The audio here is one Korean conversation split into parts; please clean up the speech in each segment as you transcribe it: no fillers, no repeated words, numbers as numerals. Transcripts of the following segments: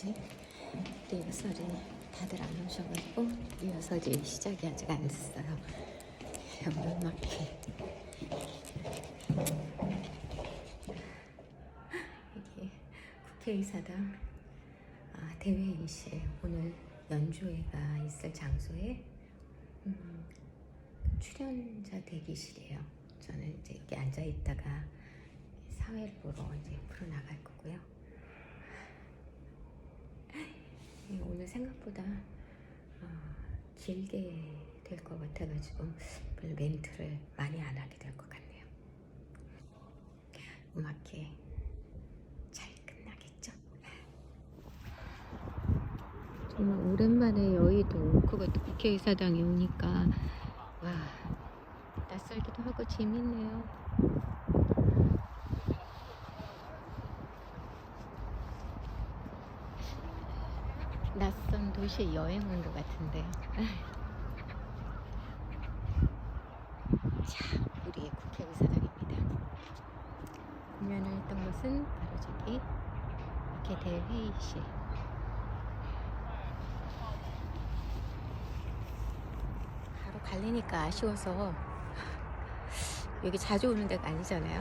아직 리허설이 다들 안 오셔가지고 리허설이 시작이 아직 안 됐어요. 오늘 막 이게 국회의사당 대회의실, 오늘 연주회가 있을 장소에 출연자 대기실이에요. 저는 이제 여기 앉아 있다가 사회를 보러 이제 풀어 나갈 거고요. 오늘 생각보다 길게 될 것 같아가지고 별로 멘트를 많이 안 하게 될 것 같네요. 음악회 잘 끝나겠죠? 정말 오랜만에 여의도, 그것도 국회의사당에 오니까 와, 낯설기도 하고 재밌네요. 낯선 도시에 여행 온 것 같은데요. 자, 우리의 국회의사당입니다. 공연을 했던 곳은 바로 저기 국회 대회의실. 바로 갈리니까 아쉬워서, 여기 자주 오는 데가 아니잖아요.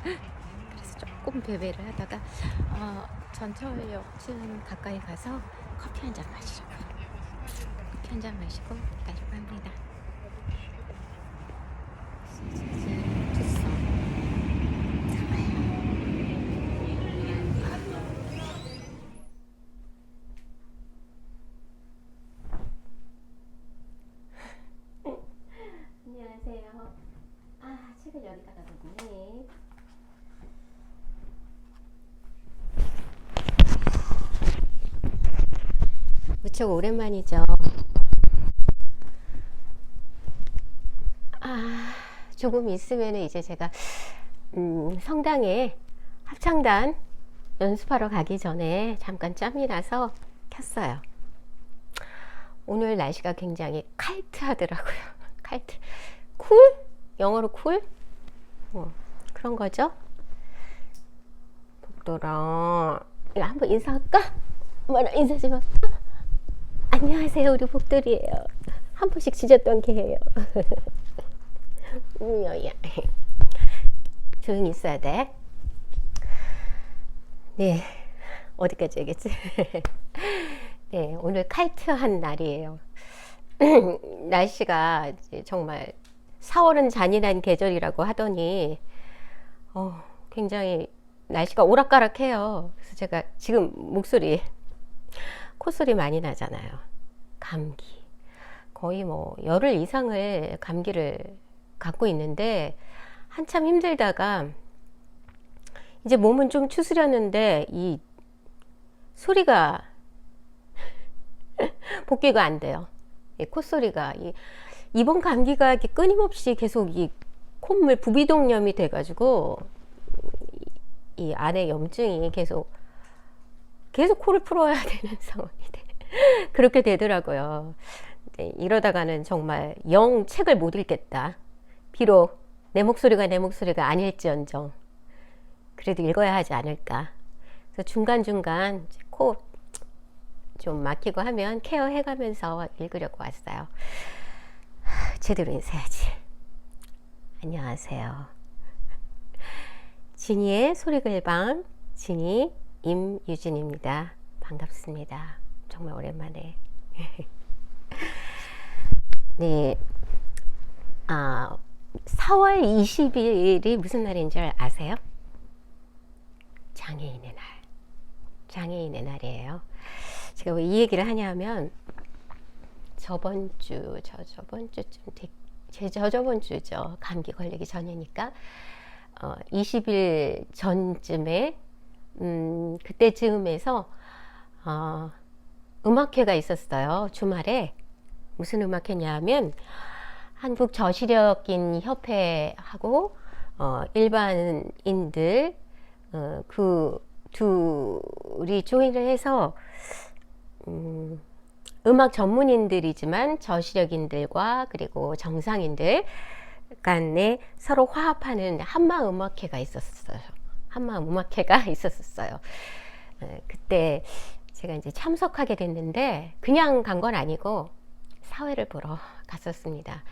그래서 조금 배회를 하다가 전철역쯤 가까이 가서 커피 한 잔 마시려고요. 커피 한 잔 마시고 가려고 합니다. 투썸. 안녕하세요. 책을 여기다가 뒀네. 무척 오랜만이죠. 조금 있으면 이제 제가 성당에 합창단 연습하러 가기 전에 잠깐 짬이 나서 켰어요. 오늘 날씨가 굉장히 칼트하더라고요. 칼트. 쿨? 영어로 쿨? 그런 거죠. 복돌아, 이거 한번 인사할까? 뭐라 인사 좀 할까? 안녕하세요, 우리 복돌이에요. 한 번씩 짖었던 개예요. 우여야. 조용히 있어야 돼. 네, 어디까지 얘기했지? 네, 오늘 칼트한 날이에요. 날씨가 이제 정말 4월은 잔인한 계절이라고 하더니 굉장히 날씨가 오락가락해요. 그래서 제가 지금 목소리, 콧소리 많이 나잖아요. 감기. 거의 뭐 열흘 이상을 감기를 갖고 있는데, 한참 힘들다가 이제 몸은 좀 추스렸는데 이 소리가 복귀가 안 돼요. 이 콧소리가, 이번 감기가 이렇게 끊임없이 계속 이 콧물 부비동염이 돼가지고 이 안에 염증이 계속 코를 풀어야 되는 상황이 그렇게 되더라고요. 네, 이러다가는 정말 영 책을 못 읽겠다. 비록 내 목소리가 아닐지언정 그래도 읽어야 하지 않을까. 그래서 중간중간 코 좀 막히고 하면 케어해가면서 읽으려고 왔어요. 제대로 인사해야지. 안녕하세요. 진이의 소리글방, 진이 임유진입니다. 반갑습니다. 정말 오랜만에. 네. 4월 20일이 무슨 날인 줄 아세요? 장애인의 날. 장애인의 날이에요. 제가 왜 이 얘기를 하냐면, 저번 주죠. 감기 걸리기 전이니까. 20일 전쯤에, 그때쯤에서, 음악회가 있었어요. 주말에. 무슨 음악회냐면, 한국 저시력인 협회하고 일반인들 그 둘이 조인을 해서 음악 전문인들이지만 저시력인들과 그리고 정상인들 간에 서로 화합하는 한마음악회가 있었어요. 한마음음악회가 있었어요. 그때 제가 이제 참석하게 됐는데 그냥 간 건 아니고 사회를 보러 갔었습니다.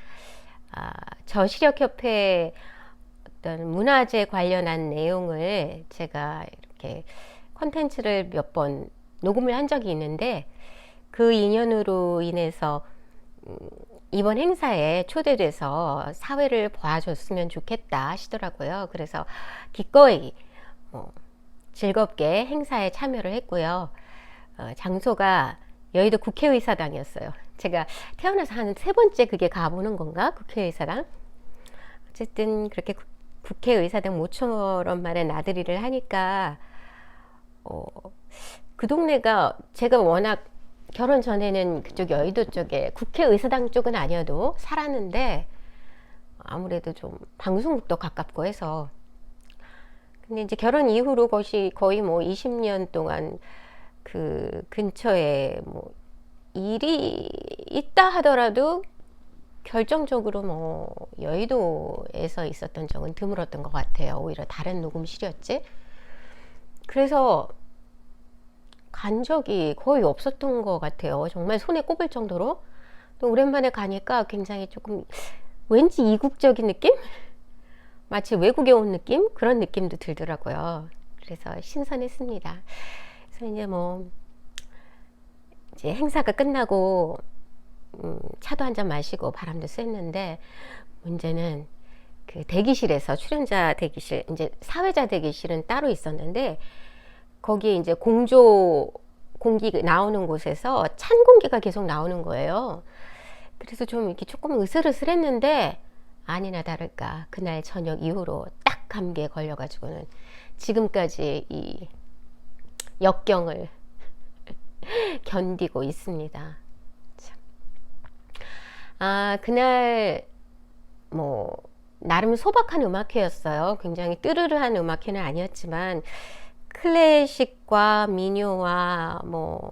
저시력협회 어떤 문화재 관련한 내용을 제가 이렇게 콘텐츠를 몇 번 녹음을 한 적이 있는데 그 인연으로 인해서 이번 행사에 초대돼서 사회를 봐줬으면 좋겠다 하시더라고요. 그래서 기꺼이 즐겁게 행사에 참여를 했고요. 장소가 여의도 국회의사당이었어요. 제가 태어나서 한 3번째 그게 가보는 건가? 국회의사당. 어쨌든 그렇게 국회의사당 모처럼 말에 나들이를 하니까 그 동네가 제가 워낙 결혼 전에는 그쪽 여의도 쪽에 국회의사당 쪽은 아니어도 살았는데 아무래도 좀 방송국도 가깝고 해서 근데 이제 결혼 이후로 거의 뭐 20년 동안 그 근처에 뭐 일이 있다 하더라도 결정적으로 뭐 여의도에서 있었던 적은 드물었던 것 같아요. 오히려 다른 녹음실이었지. 그래서 간 적이 거의 없었던 것 같아요. 정말 손에 꼽을 정도로. 또 오랜만에 가니까 굉장히 조금 왠지 이국적인 느낌? 마치 외국에 온 느낌? 그런 느낌도 들더라고요. 그래서 신선했습니다. 그래서 이제 행사가 끝나고 차도 한잔 마시고 바람도 쐈는데 문제는 그 대기실에서 출연자 대기실, 이제 사회자 대기실은 따로 있었는데 거기에 이제 공조 공기 나오는 곳에서 찬 공기가 계속 나오는 거예요. 그래서 좀 이렇게 조금 으슬으슬했는데 아니나 다를까 그날 저녁 이후로 딱 감기에 걸려가지고는 지금까지 이 역경을 견디고 있습니다. 그날 뭐 나름 소박한 음악회였어요. 굉장히 뜨르르한 음악회는 아니었지만 클래식과 민요와 뭐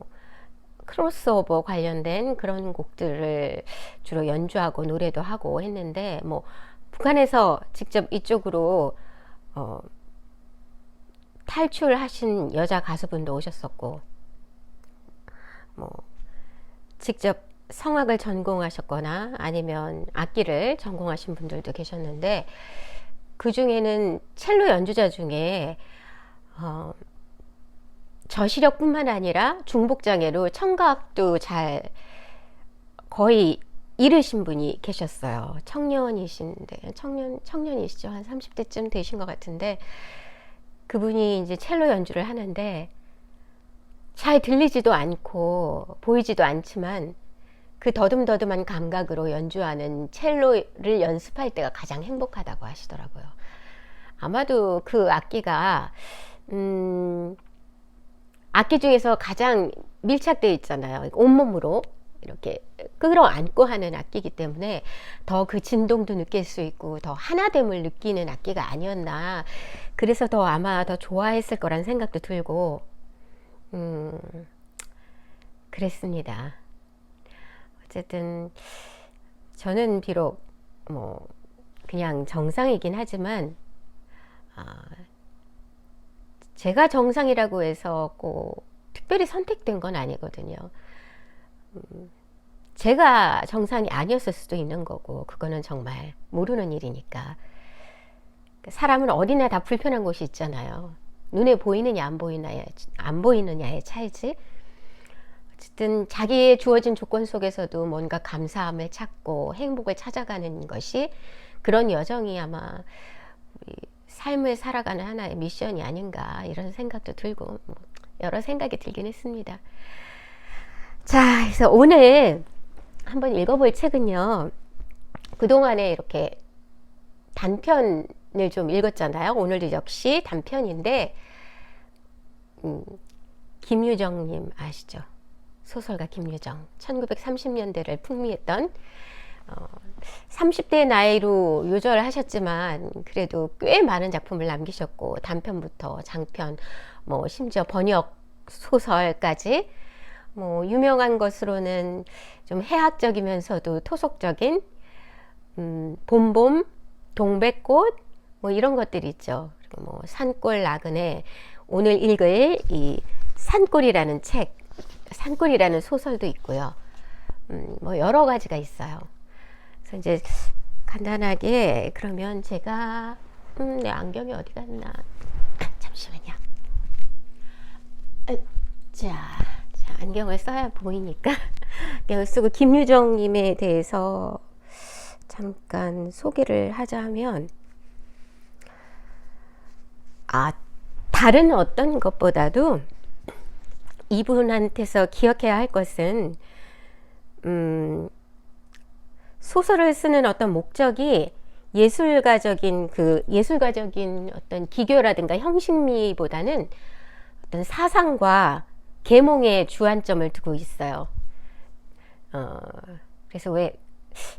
크로스오버 관련된 그런 곡들을 주로 연주하고 노래도 하고 했는데 뭐 북한에서 직접 이쪽으로 탈출하신 여자 가수분도 오셨었고 뭐 직접 성악을 전공하셨거나 아니면 악기를 전공하신 분들도 계셨는데 그 중에는 첼로 연주자 중에 저시력뿐만 아니라 중복장애로 청각도 잘 거의 잃으신 분이 계셨어요. 청년이신데 청년이시죠. 한 30대쯤 되신 것 같은데 그분이 이제 첼로 연주를 하는데 잘 들리지도 않고 보이지도 않지만 그 더듬더듬한 감각으로 연주하는 첼로를 연습할 때가 가장 행복하다고 하시더라고요. 아마도 그 악기가 악기 중에서 가장 밀착되어 있잖아요. 온몸으로 이렇게 끌어안고 하는 악기이기 때문에 더 그 진동도 느낄 수 있고 더 하나됨을 느끼는 악기가 아니었나. 그래서 더 아마 더 좋아했을 거란 생각도 들고 그랬습니다. 어쨌든 저는 비록 뭐 그냥 정상이긴 하지만 제가 정상이라고 해서 꼭 특별히 선택된 건 아니거든요. 제가 정상이 아니었을 수도 있는 거고 그거는 정말 모르는 일이니까. 사람은 어디나 다 불편한 곳이 있잖아요. 눈에 보이느냐 안 보이느냐의 차이지. 어쨌든 자기의 주어진 조건 속에서도 뭔가 감사함을 찾고 행복을 찾아가는 것이 그런 여정이 아마 우리 삶을 살아가는 하나의 미션이 아닌가 이런 생각도 들고 여러 생각이 들긴 했습니다. 자, 그래서 오늘 한번 읽어볼 책은요. 그동안에 이렇게 단편을 좀 읽었잖아요. 오늘도 역시 단편인데 김유정님 아시죠? 소설가 김유정. 1930년대를 풍미했던 30대 나이로 요절하셨지만 그래도 꽤 많은 작품을 남기셨고 단편부터 장편, 뭐 심지어 번역 소설까지 뭐 유명한 것으로는 좀 해학적이면서도 토속적인 봄봄, 동백꽃 뭐 이런 것들이 있죠. 그리고 뭐 산골 나그네, 오늘 읽을 이 산골이라는 책, 산골이라는 소설도 있고요. 뭐 여러 가지가 있어요. 그래서 이제 간단하게 그러면 제가 내 안경이 어디 갔나? 잠시만요. 자, 안경을 써야 보이니까 안경을 쓰고 김유정님에 대해서 잠깐 소개를 하자면, 다른 어떤 것보다도 이분한테서 기억해야 할 것은 소설을 쓰는 어떤 목적이 예술가적인 어떤 기교라든가 형식미보다는 어떤 사상과 계몽에 주안점을 두고 있어요. 그래서 왜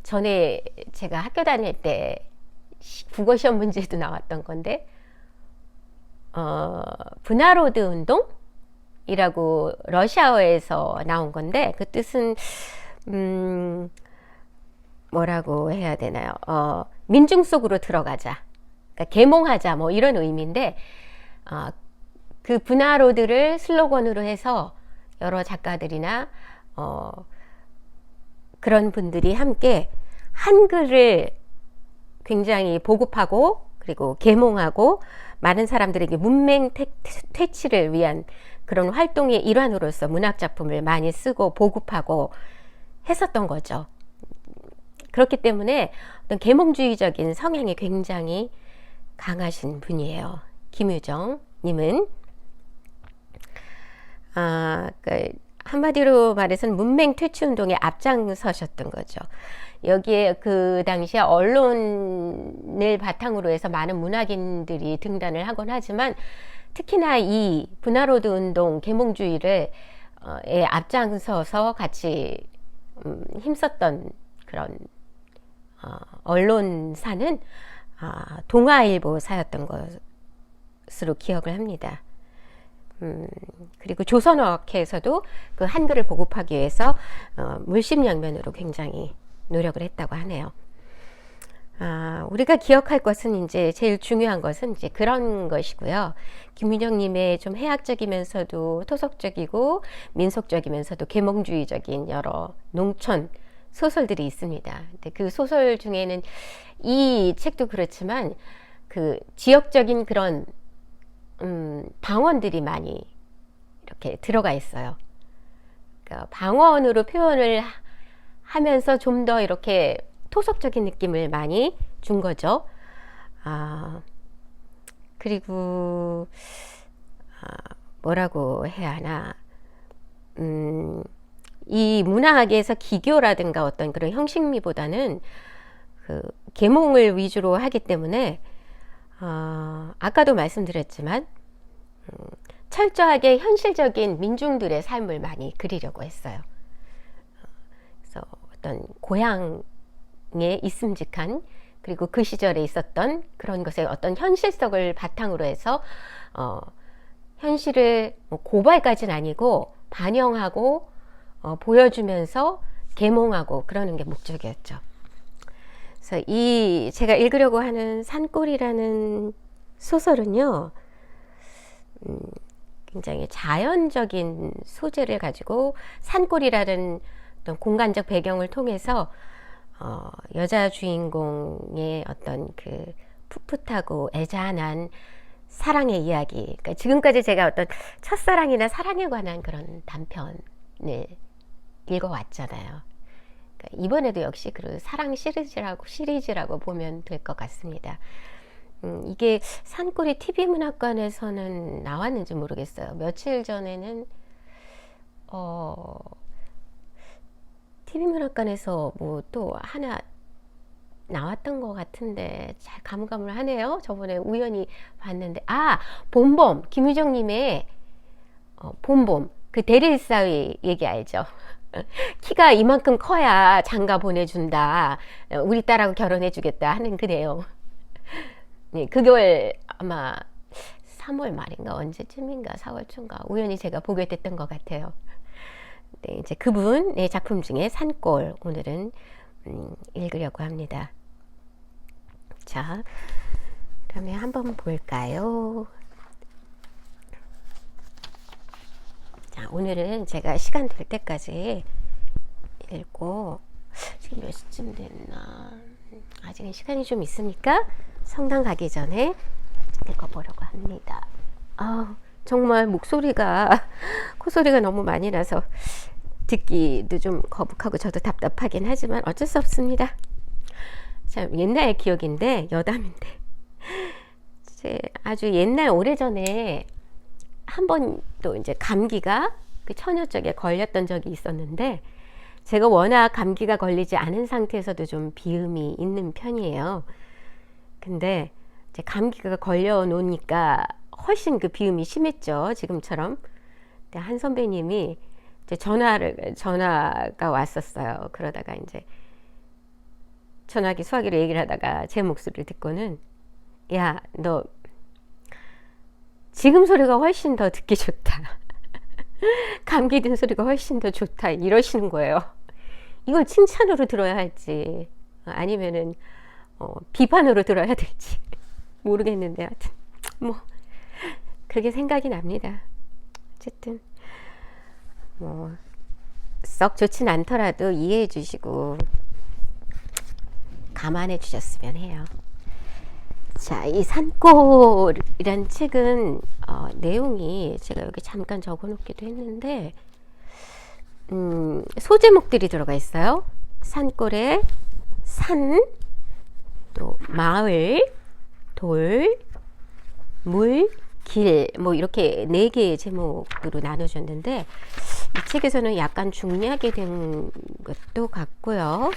전에 제가 학교 다닐 때 국어 시험 문제도 나왔던 건데, 분하로드 운동이라고 러시아어에서 나온 건데, 그 뜻은 뭐라고 해야 되나요? 민중 속으로 들어가자, 그러니까 계몽하자, 뭐 이런 의미인데, 그 분하로드를 슬로건으로 해서 여러 작가들이나 그런 분들이 함께 한글을 굉장히 보급하고 그리고 계몽하고 많은 사람들에게 문맹 퇴치를 위한 그런 활동의 일환으로서 문학작품을 많이 쓰고 보급하고 했었던 거죠. 그렇기 때문에 어떤 계몽주의적인 성향이 굉장히 강하신 분이에요. 김유정 님은 한마디로 말해서는 문맹 퇴치 운동에 앞장서셨던 거죠. 여기에 그 당시에 언론을 바탕으로 해서 많은 문학인들이 등단을 하곤 하지만, 특히나 이 분하로드 운동 계몽주의를 앞장서서 같이 힘썼던 그런 언론사는 동아일보사였던 것으로 기억을 합니다. 그리고 조선어학회에서도 그 한글을 보급하기 위해서 물심양면으로 굉장히 노력을 했다고 하네요. 우리가 기억할 것은 이제 제일 중요한 것은 이제 그런 것이고요. 김유정님의 좀 해학적이면서도 토속적이고 민속적이면서도 계몽주의적인 여러 농촌 소설들이 있습니다. 근데 그 소설 중에는 이 책도 그렇지만 그 지역적인 그런 방언들이 많이 이렇게 들어가 있어요. 그러니까 방언으로 표현을 하면서 좀 더 이렇게 토속적인 느낌을 많이 준 거죠. 그리고 뭐라고 해야 하나, 이 문학에서 기교라든가 어떤 그런 형식미보다는 그 계몽을 위주로 하기 때문에 아까도 말씀드렸지만 철저하게 현실적인 민중들의 삶을 많이 그리려고 했어요. 그래서 어떤 고향에 있음직한, 그리고 그 시절에 있었던 그런 것의 어떤 현실성을 바탕으로 해서 현실을 뭐 고발까지는 아니고 반영하고 보여주면서 계몽하고 그러는 게 목적이었죠. 그래서 이 제가 읽으려고 하는 산골이라는 소설은요, 굉장히 자연적인 소재를 가지고 산골이라는 어떤 공간적 배경을 통해서 여자 주인공의 어떤 그 풋풋하고 애잔한 사랑의 이야기, 그러니까 지금까지 제가 어떤 첫사랑이나 사랑에 관한 그런 단편을 읽어왔잖아요. 그러니까 이번에도 역시 그 사랑 시리즈라고 보면 될 것 같습니다. 이게 산골이 TV문학관에서는 나왔는지 모르겠어요. 며칠 전에는 TV문학관에서 뭐 또 하나 나왔던 것 같은데 잘 가물가물하네요. 저번에 우연히 봤는데, 봄봄, 김유정님의 봄봄, 그 대릴사의 얘기 알죠? 키가 이만큼 커야 장가 보내준다, 우리 딸하고 결혼해주겠다 하는 그 내용. 네, 그걸 아마 3월 말인가 언제쯤인가 4월 초인가 우연히 제가 보게 됐던 것 같아요. 네, 이제 그분의 작품 중에 산골 오늘은 읽으려고 합니다. 자, 그러면 한번 볼까요? 자, 오늘은 제가 시간 될 때까지 읽고, 지금 몇 시쯤 됐나? 아직은 시간이 좀 있으니까 성당 가기 전에 읽어보려고 합니다. 정말 목소리가, 콧소리가 너무 많이 나서 듣기도 좀 거북하고 저도 답답하긴 하지만 어쩔 수 없습니다. 참 옛날 기억인데, 여담인데, 아주 옛날 오래전에 한 번 또 이제 감기가 그 처녀 쪽에 걸렸던 적이 있었는데, 제가 워낙 감기가 걸리지 않은 상태에서도 좀 비음이 있는 편이에요. 근데 이제 감기가 걸려 놓으니까 훨씬 그 비음이 심했죠. 지금처럼. 근데 한 선배님이 이제 전화가 왔었어요. 그러다가 이제 전화기 수화기로 얘기를 하다가 제 목소리를 듣고는, 야, 너 지금 소리가 훨씬 더 듣기 좋다. 감기 든 소리가 훨씬 더 좋다. 이러시는 거예요. 이걸 칭찬으로 들어야 할지 아니면은 비판으로 들어야 될지 모르겠는데, 하여튼 뭐 그게 생각이 납니다. 어쨌든 뭐 썩 좋진 않더라도 이해해 주시고 감안해 주셨으면 해요. 자, 이 산골이란 책은 내용이 제가 여기 잠깐 적어 놓기도 했는데, 소제목들이 들어가 있어요. 산골에 산, 또 마을, 돌, 물, 길, 뭐 이렇게 4개의 제목으로 나눠줬는데, 이 책에서는 약간 중요하게 된 것도 같고요.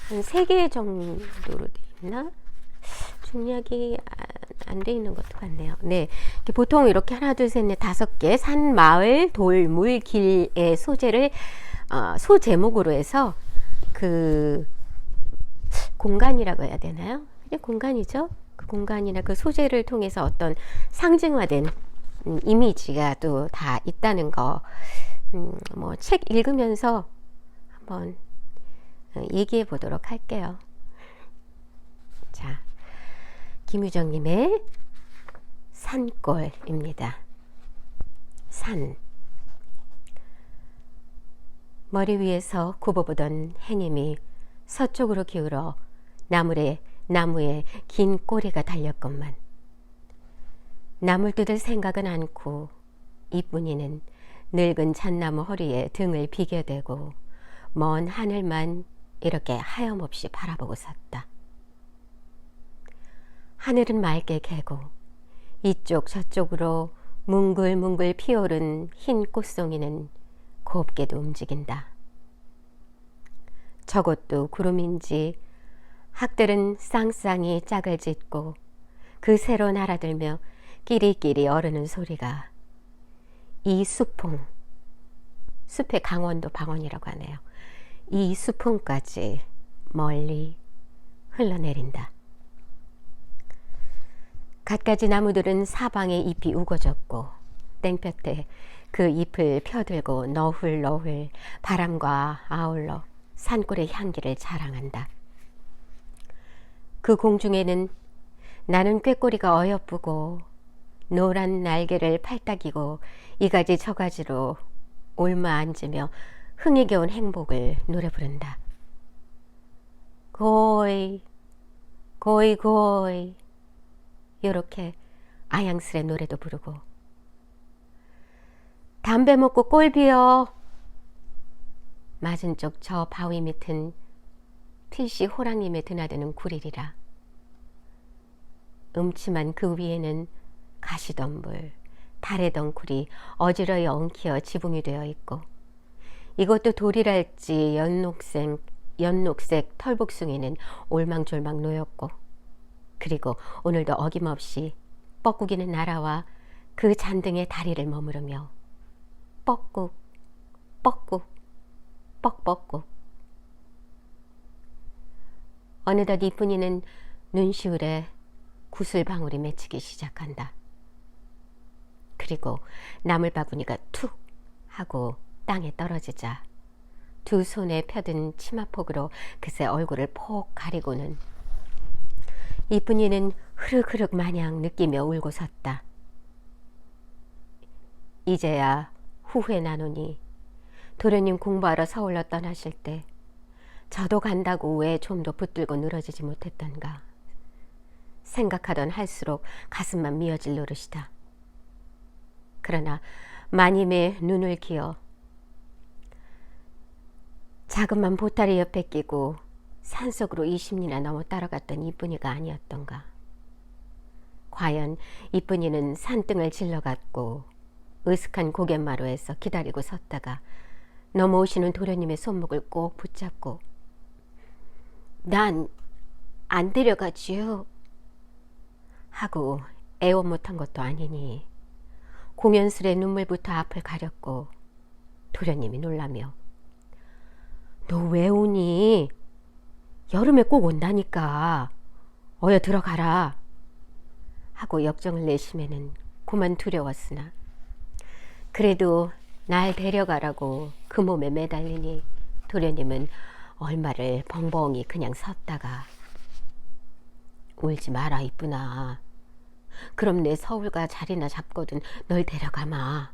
한 3개 정도로 돼 있나? 중략이 안 돼 있는 것도 같네요. 네, 보통 이렇게 하나, 둘, 셋, 넷, 5개 산, 마을, 돌, 물, 길의 소재를 소제목으로 해서 그 공간이라고 해야 되나요? 그냥 공간이죠. 그 공간이나 그 소재를 통해서 어떤 상징화된 이미지가 또 다 있다는 거, 뭐 책 읽으면서 한번 얘기해 보도록 할게요. 자, 김유정님의 산골입니다. 산. 머리 위에서 굽어보던 해님이 서쪽으로 기울어 나무에 긴 꼬리가 달렸건만 나물 뜯을 생각은 않고 이쁜이는 늙은 잣나무 허리에 등을 비겨대고 먼 하늘만 이렇게 하염없이 바라보고 섰다. 하늘은 맑게 개고 이쪽 저쪽으로 뭉글뭉글 피어오른 흰 꽃송이는 곱게도 움직인다. 저것도 구름인지 학들은 쌍쌍이 짝을 짓고 그 새로 날아들며 끼리끼리 어르는 소리가 이 수풍, 숲의 강원도 방언이라고 하네요. 이 수풍까지 멀리 흘러내린다. 갖가지 나무들은 사방에 잎이 우거졌고 땡볕에 그 잎을 펴들고 너훌너훌 바람과 아울러 산골의 향기를 자랑한다. 그 공중에는 나는 꾀꼬리가 어여쁘고 노란 날개를 팔딱이고 이가지 저가지로 올마 앉으며 흥에 겨운 행복을 노래 부른다. 고이 고이 고이 요렇게 아양스레 노래도 부르고 담배 먹고 꼴 비어 맞은 쪽 저 바위 밑은 필시 호랑님에 드나드는 구릴이라. 음침한 그 위에는 가시덤불, 달의 덩굴이 어지러이 엉키어 지붕이 되어 있고 이것도 돌이랄지 연녹색 털복숭이는 올망졸망 놓였고 그리고 오늘도 어김없이 뻐꾸기는 날아와 그 잔등에 다리를 머무르며 뻐꾹 뻐꾹 뻑뻑꾹. 어느덧 이쁜이는 눈시울에 구슬방울이 맺히기 시작한다. 그리고 나물바구니가 툭 하고 땅에 떨어지자 두 손에 펴든 치마폭으로 그새 얼굴을 폭 가리고는 이쁜이는 흐르흐르 마냥 느끼며 울고 섰다. 이제야 후회 나누니 도련님 공부하러 서울로 떠나실 때 저도 간다고 왜 좀 더 붙들고 늘어지지 못했던가 생각하던 할수록 가슴만 미어질 노릇이다. 그러나 마님의 눈을 기어 자그만 보따리 옆에 끼고 산속으로 20리나 넘어 따라갔던 이쁜이가 아니었던가. 과연 이쁜이는 산등을 질러갔고 으슥한 고갯마루에서 기다리고 섰다가 넘어오시는 도련님의 손목을 꼭 붙잡고 난 안 데려가지요 하고 애워 못한 것도 아니니 고면스레 눈물부터 앞을 가렸고 도련님이 놀라며 너 왜 오니? 여름에 꼭 온다니까. 어여 들어가라 하고 역정을 내심에는 그만 두려웠으나 그래도 날 데려가라고 그 몸에 매달리니 도련님은 얼마를 벙벙이 그냥 섰다가 울지 마라 이쁘나. 그럼 내 서울가 자리나 잡거든 널 데려가마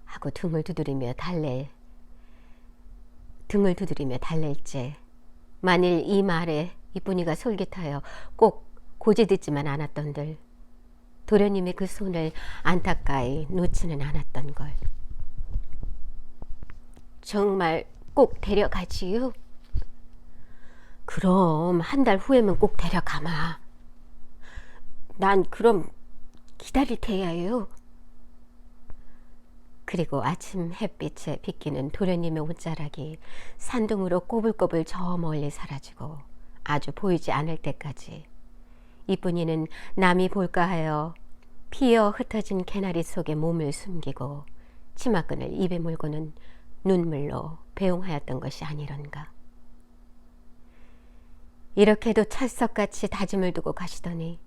하고 등을 두드리며 달랠째 만일 이 말에 이쁜이가 솔깃하여 꼭 고지듣지만 않았던들 도련님의 그 손을 안타까이 놓지는 않았던 걸. 정말 꼭 데려가지요? 그럼 한 달 후에면 꼭 데려가마. 난 그럼 기다릴 테야요. 그리고 아침 햇빛에 비끼는 도련님의 옷자락이 산등으로 꼬불꼬불 저 멀리 사라지고 아주 보이지 않을 때까지 이쁜이는 남이 볼까 하여 피어 흩어진 개나리 속에 몸을 숨기고 치마끈을 입에 물고는 눈물로 배웅하였던 것이 아니런가. 이렇게도 찰석같이 다짐을 두고 가시더니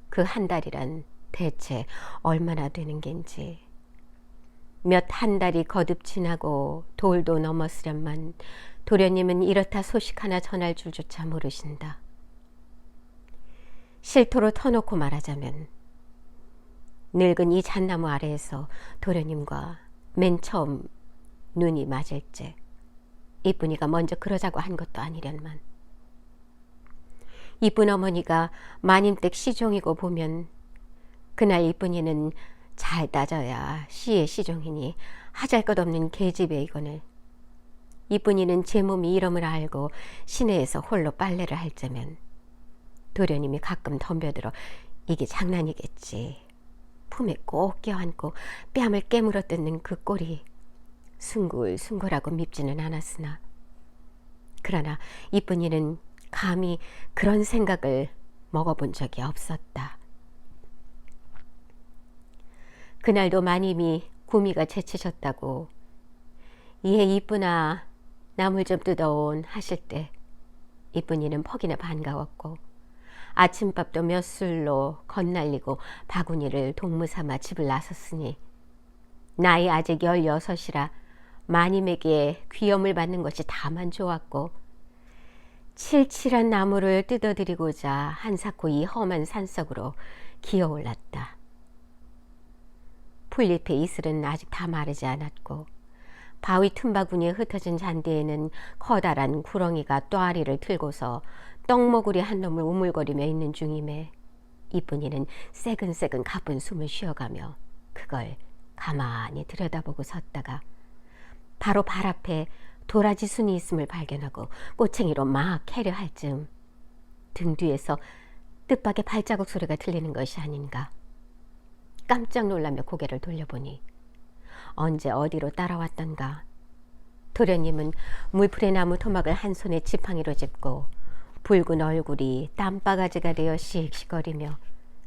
그 한 달이란 대체 얼마나 되는 겐지. 몇 한 달이 거듭 지나고 돌도 넘었으련만 도련님은 이렇다 소식 하나 전할 줄조차 모르신다. 실토로 터놓고 말하자면 늙은 이 잣나무 아래에서 도련님과 맨 처음 눈이 맞을 때 이쁜이가 먼저 그러자고 한 것도 아니련만 이쁜 어머니가 마님댁 시종이고 보면 그날 이쁜이는 잘 따져야 시의 시종이니 하잘것없는 계집애 이거늘 이쁜이는 제 몸이 이름을 알고 시내에서 홀로 빨래를 할 때면 도련님이 가끔 덤벼들어 이게 장난이겠지 품에 꼭 껴안고 뺨을 깨물어 뜯는 그 꼴이 숭글숭글하고 밉지는 않았으나 그러나 이쁜이는 감히 그런 생각을 먹어본 적이 없었다. 그날도 마님이 구미가 제치셨다고 이해 이쁘나 나물 좀 뜯어온 하실 때 이쁜이는 퍽이나 반가웠고 아침밥도 몇 술로 건날리고 바구니를 동무삼아 집을 나섰으니 나이 아직 16이라 마님에게 귀염을 받는 것이 다만 좋았고 칠칠한 나무를 뜯어드리고자 한사코 이 험한 산속으로 기어올랐다. 풀잎의 이슬은 아직 다 마르지 않았고 바위 틈바구니에 흩어진 잔디에는 커다란 구렁이가 또아리를 틀고서 떡먹으리 한 놈을 우물거리며 있는 중임에 이쁜이는 새근새근 가쁜 숨을 쉬어가며 그걸 가만히 들여다보고 섰다가 바로 발 앞에 도라지 순이 있음을 발견하고 꼬챙이로 막 캐려 할 즈음 등 뒤에서 뜻밖의 발자국 소리가 들리는 것이 아닌가. 깜짝 놀라며 고개를 돌려보니 언제 어디로 따라왔던가. 도련님은 물풀의 나무 토막을 한 손에 지팡이로 짚고 붉은 얼굴이 땀바가지가 되어 씩씩거리며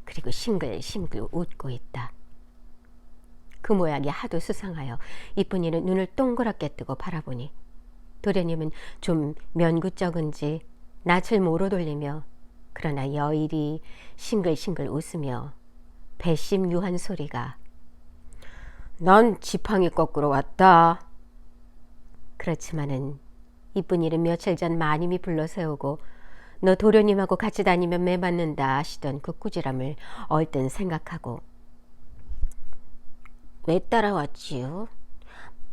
그리고 싱글싱글 웃고 있다. 그 모양이 하도 수상하여 이쁜이는 눈을 동그랗게 뜨고 바라보니 도련님은 좀 면구쩍은지 낯을 모로 돌리며 그러나 여일이 싱글싱글 웃으며 배심유한 소리가 넌 지팡이 거꾸로 왔다. 그렇지만은 이쁜이는 며칠 전 마님이 불러세우고 너 도련님하고 같이 다니면 매 맞는다 하시던 그 꾸지람을 얼른 생각하고 왜 따라왔지요?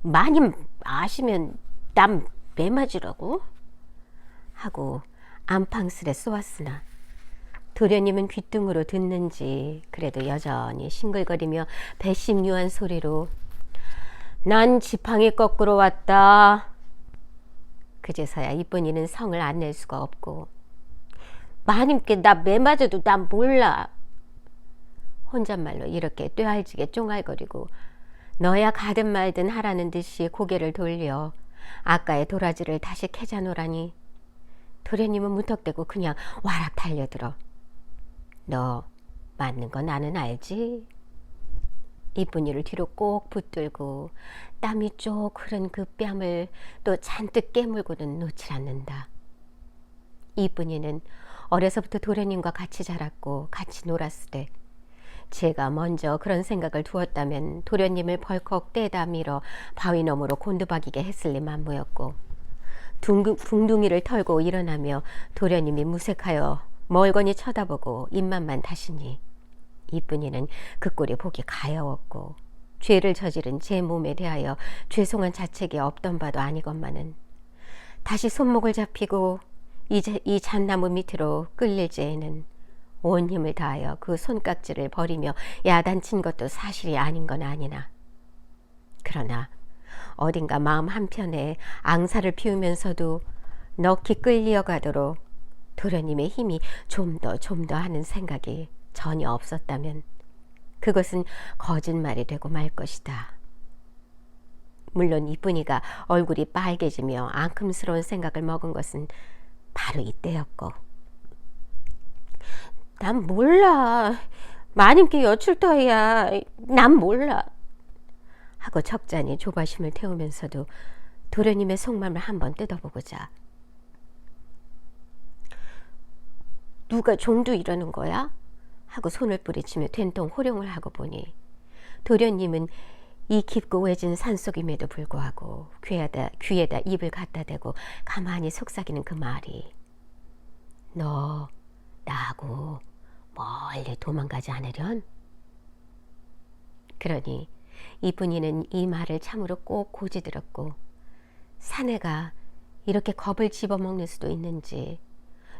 많이 아시면 남 매맞으라고? 하고 안팡스레 쏘았으나 도련님은 귓등으로 듣는지 그래도 여전히 싱글거리며 배심유한 소리로 난 지팡이 거꾸로 왔다. 그제서야 이쁜이는 성을 안 낼 수가 없고 마님께 나 매맞아도 난 몰라. 혼잣말로 이렇게 꾀알지게 쫑알거리고 너야 가든 말든 하라는 듯이 고개를 돌려 아까의 도라지를 다시 캐자노라니 도련님은 무턱대고 그냥 와락 달려들어. 너 맞는 거 나는 알지? 이쁜이를 뒤로 꼭 붙들고 땀이 쪽 흐른 그 뺨을 또 잔뜩 깨물고는 놓질 않는다. 이쁜이는 어려서부터 도련님과 같이 자랐고 같이 놀았으되 제가 먼저 그런 생각을 두었다면 도련님을 벌컥 떼다 밀어 바위 너머로 곤두박이게 했을 리 만무였고 붕둥이를 털고 일어나며 도련님이 무색하여 멀거니 쳐다보고 입만만 다시니 이쁜이는 그 꼴이 보기 가여웠고 죄를 저지른 제 몸에 대하여 죄송한 자책이 없던 바도 아니건만은 다시 손목을 잡히고 이제 이 잣나무 밑으로 끌릴 제에는 온 힘을 다하여 그 손깍지를 버리며 야단친 것도 사실이 아닌 건 아니나 그러나 어딘가 마음 한편에 앙사를 피우면서도 넋이 끌려가도록 도련님의 힘이 좀 더 하는 생각이 전혀 없었다면 그것은 거짓말이 되고 말 것이다. 물론 이쁜이가 얼굴이 빨개지며 앙큼스러운 생각을 먹은 것은 바로 이때였고 난 몰라. 마님께 여출터야. 난 몰라. 하고 적잖이 조바심을 태우면서도 도련님의 속마음을 한번 뜯어보고자 누가 종도 이러는 거야? 하고 손을 뿌리치며 된통 호령을 하고 보니 도련님은 이 깊고 외진 산속임에도 불구하고 귀에다 입을 갖다 대고 가만히 속삭이는 그 말이 너 나하고 멀리 도망가지 않으련? 그러니 이쁜이는 이 말을 참으로 꼭 고지들었고 사내가 이렇게 겁을 집어먹는 수도 있는지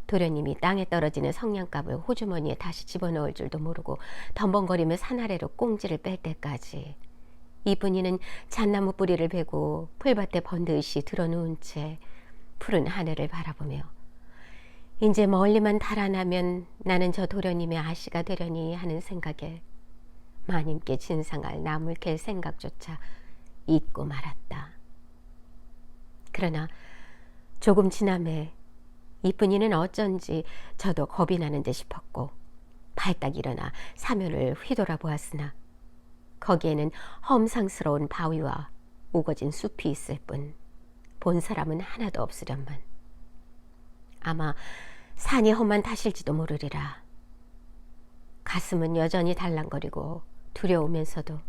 도련님이 땅에 떨어지는 성냥갑을 호주머니에 다시 집어넣을 줄도 모르고 덤벙거리며 산 아래로 꽁지를 뺄 때까지 이쁜이는 잣나무 뿌리를 베고 풀밭에 번듯이 드러누운 채 푸른 하늘을 바라보며 이제 멀리만 달아나면 나는 저 도련님의 아씨가 되려니 하는 생각에 마님께 진상할 나물 캘 생각조차 잊고 말았다. 그러나 조금 지남에 이쁜이는 어쩐지 저도 겁이 나는 듯 싶었고 발딱 일어나 사면을 휘돌아 보았으나 거기에는 험상스러운 바위와 우거진 숲이 있을 뿐 본 사람은 하나도 없으련만 아마 산이 험한 탓일지도 모르리라. 가슴은 여전히 달랑거리고 두려우면서도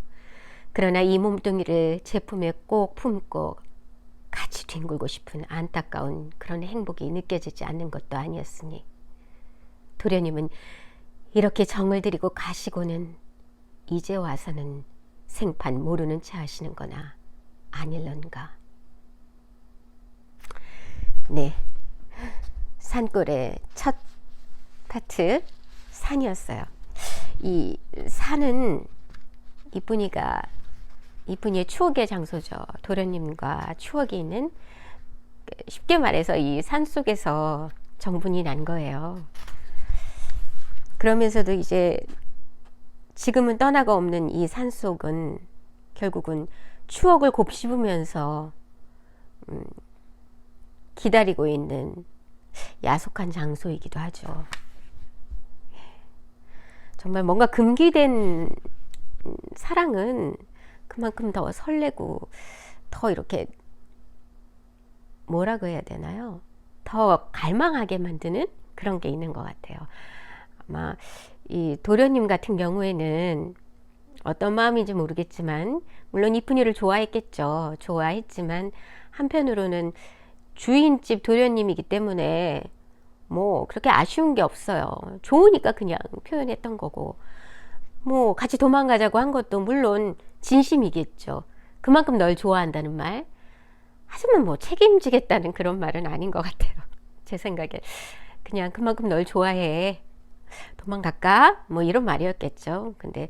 그러나 이 몸뚱이를 제 품에 꼭 품고 같이 뒹굴고 싶은 안타까운 그런 행복이 느껴지지 않는 것도 아니었으니 도련님은 이렇게 정을 들이고 가시고는 이제 와서는 생판 모르는 채 하시는 거나 아닐런가. 네, 산골의 첫 파트 산이었어요. 이 산은 이쁜이의 추억의 장소죠. 도련님과 추억이 있는, 쉽게 말해서 이 산 속에서 정분이 난 거예요. 그러면서도 이제 지금은 떠나가 없는 이 산 속은 결국은 추억을 곱씹으면서 기다리고 있는 야속한 장소이기도 하죠. 정말 뭔가 금기된 사랑은 그만큼 더 설레고 더 이렇게 뭐라고 해야 되나요? 더 갈망하게 만드는 그런 게 있는 것 같아요. 아마 이 도련님 같은 경우에는 어떤 마음인지 모르겠지만 물론 이쁜이를 좋아했겠죠. 좋아했지만 한편으로는 주인집 도련님이기 때문에 뭐 그렇게 아쉬운 게 없어요. 좋으니까 그냥 표현했던 거고 뭐 같이 도망가자고 한 것도 물론 진심이겠죠. 그만큼 널 좋아한다는 말. 하지만 뭐 책임지겠다는 그런 말은 아닌 것 같아요. 제 생각에 그냥 그만큼 널 좋아해. 도망갈까? 뭐 이런 말이었겠죠. 근데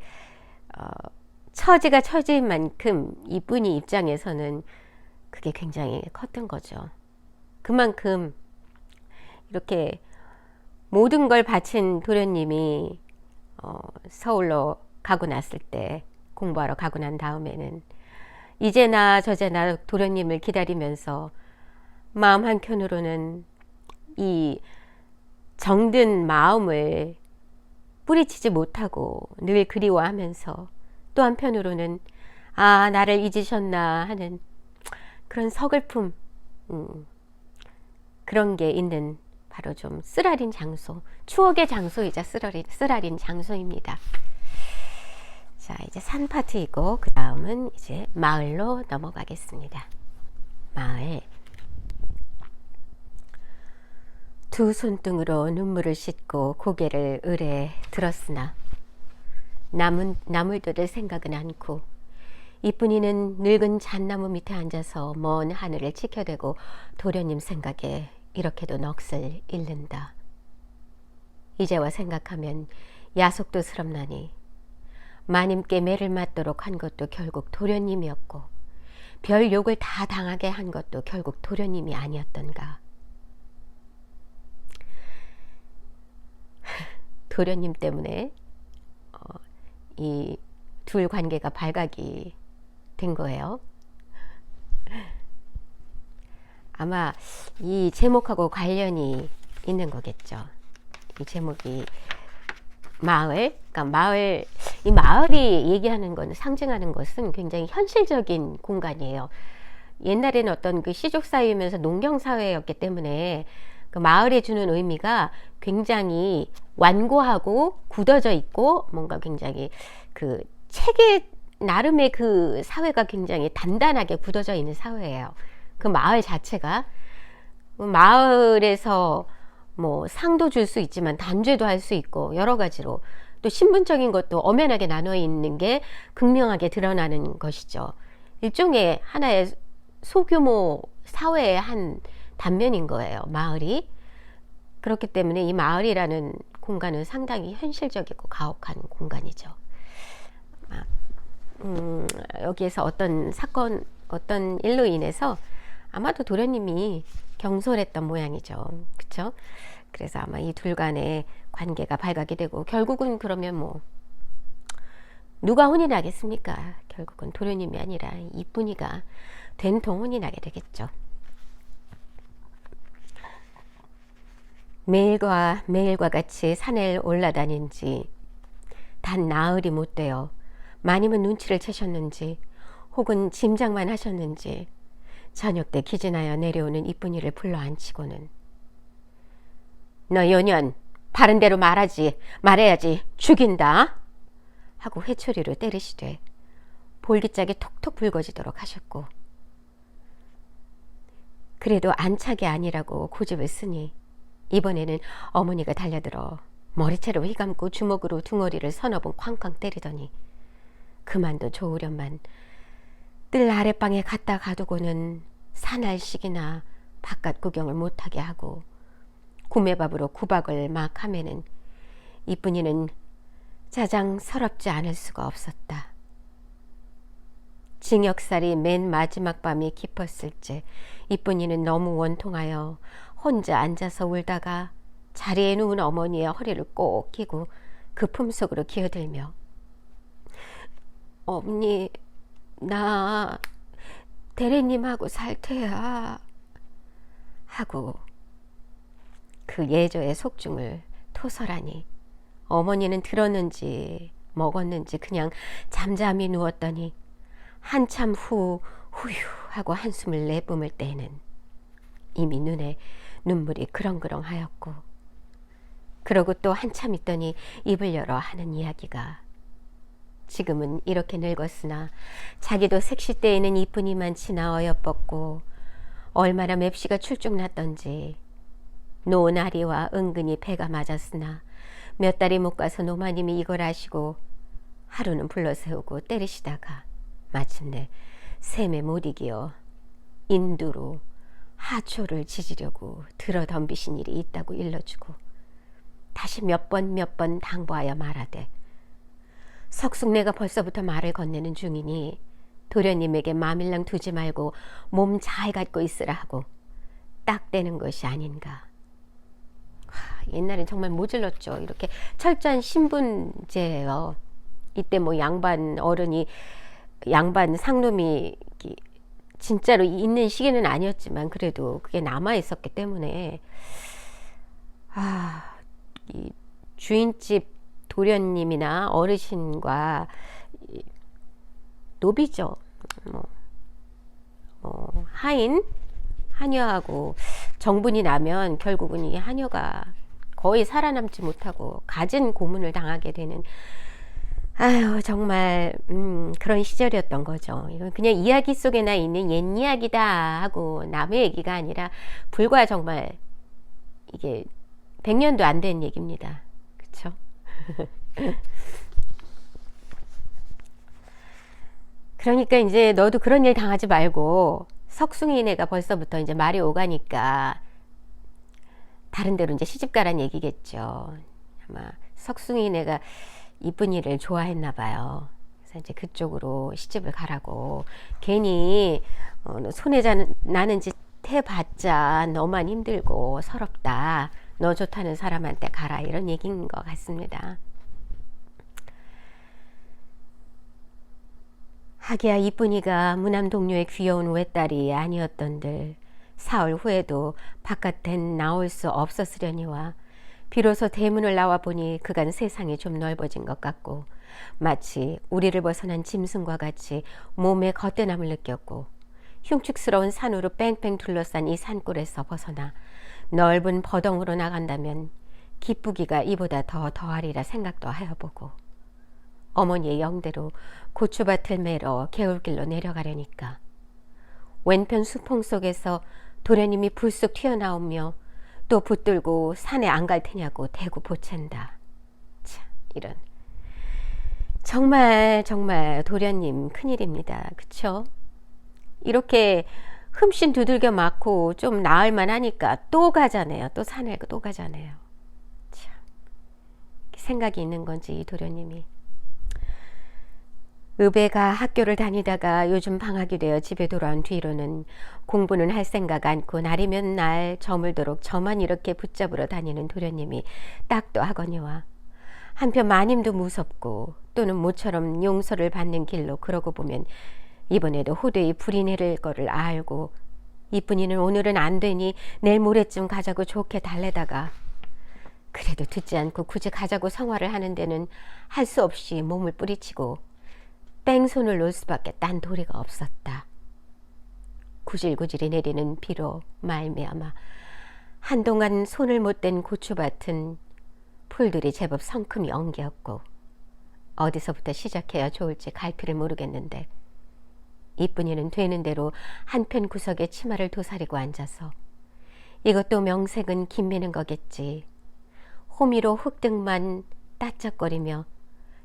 처지가 처지인 만큼 이분이 입장에서는 그게 굉장히 컸던 거죠. 그만큼 이렇게 모든 걸 바친 도련님이 서울로 가고 났을 때, 공부하러 가고 난 다음에는 이제나 저제나 도련님을 기다리면서 마음 한켠으로는 이 정든 마음을 뿌리치지 못하고 늘 그리워하면서, 또 한편으로는 아, 나를 잊으셨나 하는 그런 서글픔, 그런 게 있는 바로 좀 쓰라린 장소, 추억의 장소이자 쓰라린 장소입니다. 자, 이제 산 파트이고 그 다음은 이제 마을로 넘어가겠습니다. 마을. 두 손등으로 눈물을 씻고 고개를 의뢰 들었으나 나물들을 생각은 않고 이쁜이는 늙은 잣나무 밑에 앉아서 먼 하늘을 지켜대고 도련님 생각에 이렇게도 넋을 잃는다. 이제와 생각하면 야속도 스럽나니 마님께 매를 맞도록 한 것도 결국 도련님이었고 별 욕을 다 당하게 한 것도 결국 도련님이 아니었던가. 도련님 때문에 이 둘 관계가 발각이 된 거예요. 아마 이 제목하고 관련이 있는 거겠죠. 이 제목이 마을, 그러니까 이 마을이 얘기하는 건, 상징하는 것은 굉장히 현실적인 공간이에요. 옛날에는 어떤 그 시족 사회이면서 농경 사회였기 때문에 그 마을에 주는 의미가 굉장히 완고하고 굳어져 있고 뭔가 굉장히 그 체계 나름의 그 사회가 굉장히 단단하게 굳어져 있는 사회예요. 그 마을 자체가 마을에서 뭐 상도 줄 수 있지만 단죄도 할 수 있고 여러 가지로 또 신분적인 것도 엄연하게 나눠 있는 게 극명하게 드러나는 것이죠. 일종의 하나의 소규모 사회의 한 단면인 거예요, 마을이. 그렇기 때문에 이 마을이라는 공간은 상당히 현실적이고 가혹한 공간이죠. 여기에서 어떤 사건, 어떤 일로 인해서 아마도 도련님이 경솔했던 모양이죠. 그쵸? 그래서 아마 이 둘 간의 관계가 발각이 되고 결국은 그러면 뭐 누가 혼이 나겠습니까? 결국은 도련님이 아니라 이쁜이가 된통 혼이 나게 되겠죠. 매일과 같이 산을 올라다닌 지 단 나흘이 못 되어 마님은 눈치를 채셨는지 혹은 짐작만 하셨는지 저녁 때 기진하여 내려오는 이쁜이를 불러 앉히고는 너 연연 바른 대로 말해야지 죽인다 하고 회초리로 때리시되 볼기짝이 톡톡 붉어지도록 하셨고 그래도 안착이 아니라고 고집을 쓰니 이번에는 어머니가 달려들어 머리채로 휘감고 주먹으로 둥어리를 서너 번 쾅쾅 때리더니 그만도 좋으련만 뜰 아랫방에 갔다 가두고는 사날씩이나 바깥 구경을 못하게 하고 구매밥으로 구박을 막 하면은 이쁜이는 자장 서럽지 않을 수가 없었다. 징역살이 맨 마지막 밤이 깊었을 때 이쁜이는 너무 원통하여 혼자 앉아서 울다가 자리에 누운 어머니의 허리를 꼭 끼고 그 품속으로 기어들며 어머니 나 대리님하고 살 테야 하고 그 예조의 속중을 토설하니 어머니는 들었는지 먹었는지 그냥 잠잠히 누웠더니 한참 후 후휴 하고 한숨을 내뿜을 때에는 이미 눈에 눈물이 그렁그렁하였고 그러고 또 한참 있더니 입을 열어 하는 이야기가 지금은 이렇게 늙었으나 자기도 색시 때에는 이쁜이만 지나 어여뻤고 얼마나 맵시가 출중났던지 노나리와 은근히 배가 맞았으나 몇 달이 못 가서 노마님이 이걸 아시고 하루는 불러세우고 때리시다가 마침내 셈에 못 이기어 인두로 하초를 지지려고 들어 덤비신 일이 있다고 일러주고 다시 몇 번 당부하여 말하되 석숙내가 벌써부터 말을 건네는 중이니 도련님에게 마밀랑 두지 말고 몸 잘 갖고 있으라 하고 딱 떼는 것이 아닌가. 옛날엔 정말 모질렀죠. 이렇게 철저한 신분제요. 이때 뭐 양반 어른이 양반 상놈이 진짜로 있는 시기는 아니었지만 그래도 그게 남아 있었기 때문에 이 주인집 도련님이나 어르신과 노비죠. 하인 하녀하고 정분이 나면 결국은 이 하녀가 거의 살아남지 못하고 갖은 고문을 당하게 되는 정말 그런 시절이었던 거죠. 이건 그냥 이야기 속에나 있는 옛 이야기다 하고 남의 얘기가 아니라 불과 정말 이게 100년도 안 된 얘기입니다. 그쵸? 그러니까 이제 너도 그런 일 당하지 말고 석숭이네가 벌써부터 이제 말이 오가니까 다른 데로 이제 시집 가란 얘기겠죠. 아마 석숭이네가 이쁜이를 좋아했나 봐요. 그래서 이제 그쪽으로 시집을 가라고. 괜히 손해 나는 짓 해봤자 너만 힘들고 서럽다. 너 좋다는 사람한테 가라. 이런 얘기인 것 같습니다. 하기야 이쁜이가 무남 동료의 귀여운 외딸이 아니었던들 사흘 후에도 바깥엔 나올 수 없었으려니와 비로소 대문을 나와 보니 그간 세상이 좀 넓어진 것 같고 마치 우리를 벗어난 짐승과 같이 몸에 겉대남을 느꼈고 흉측스러운 산으로 뺑뺑 둘러싼 이 산골에서 벗어나 넓은 버덩으로 나간다면 기쁘기가 이보다 더 더하리라 생각도 하여보고 어머니의 영대로 고추밭을 매러 개울길로 내려가려니까 왼편 수풍 속에서 도련님이 불쑥 튀어나오며 또 붙들고 산에 안 갈 테냐고 대구 보챈다. 참 이런 정말 도련님 큰일입니다. 그쵸? 이렇게 흠씬 두들겨 맞고 좀 나을만 하니까 또 가잖아요. 또 산에 또 가잖아요. 참 생각이 있는 건지 이 도련님이. 의배가 학교를 다니다가 요즘 방학이 되어 집에 돌아온 뒤로는 공부는 할 생각 않고 날이면 날 저물도록 저만 이렇게 붙잡으러 다니는 도련님이 딱도 하거니와 한편 마님도 무섭고 또는 모처럼 용서를 받는 길로 그러고 보면 이번에도 호되이 불이 내릴 거를 알고 이쁜이는 오늘은 안 되니 내일 모레쯤 가자고 좋게 달래다가 그래도 듣지 않고 굳이 가자고 성화를 하는 데는 할 수 없이 몸을 뿌리치고 뺑손을 놓을 수밖에 딴 도리가 없었다. 구질구질이 내리는 비로 말미암아 한동안 손을 못 댄 고추밭은 풀들이 제법 성큼이 엉겼고 어디서부터 시작해야 좋을지 갈피를 모르겠는데 이쁜이는 되는 대로 한편 구석에 치마를 도사리고 앉아서 이것도 명색은 김미는 거겠지. 호미로 흙등만 따짝거리며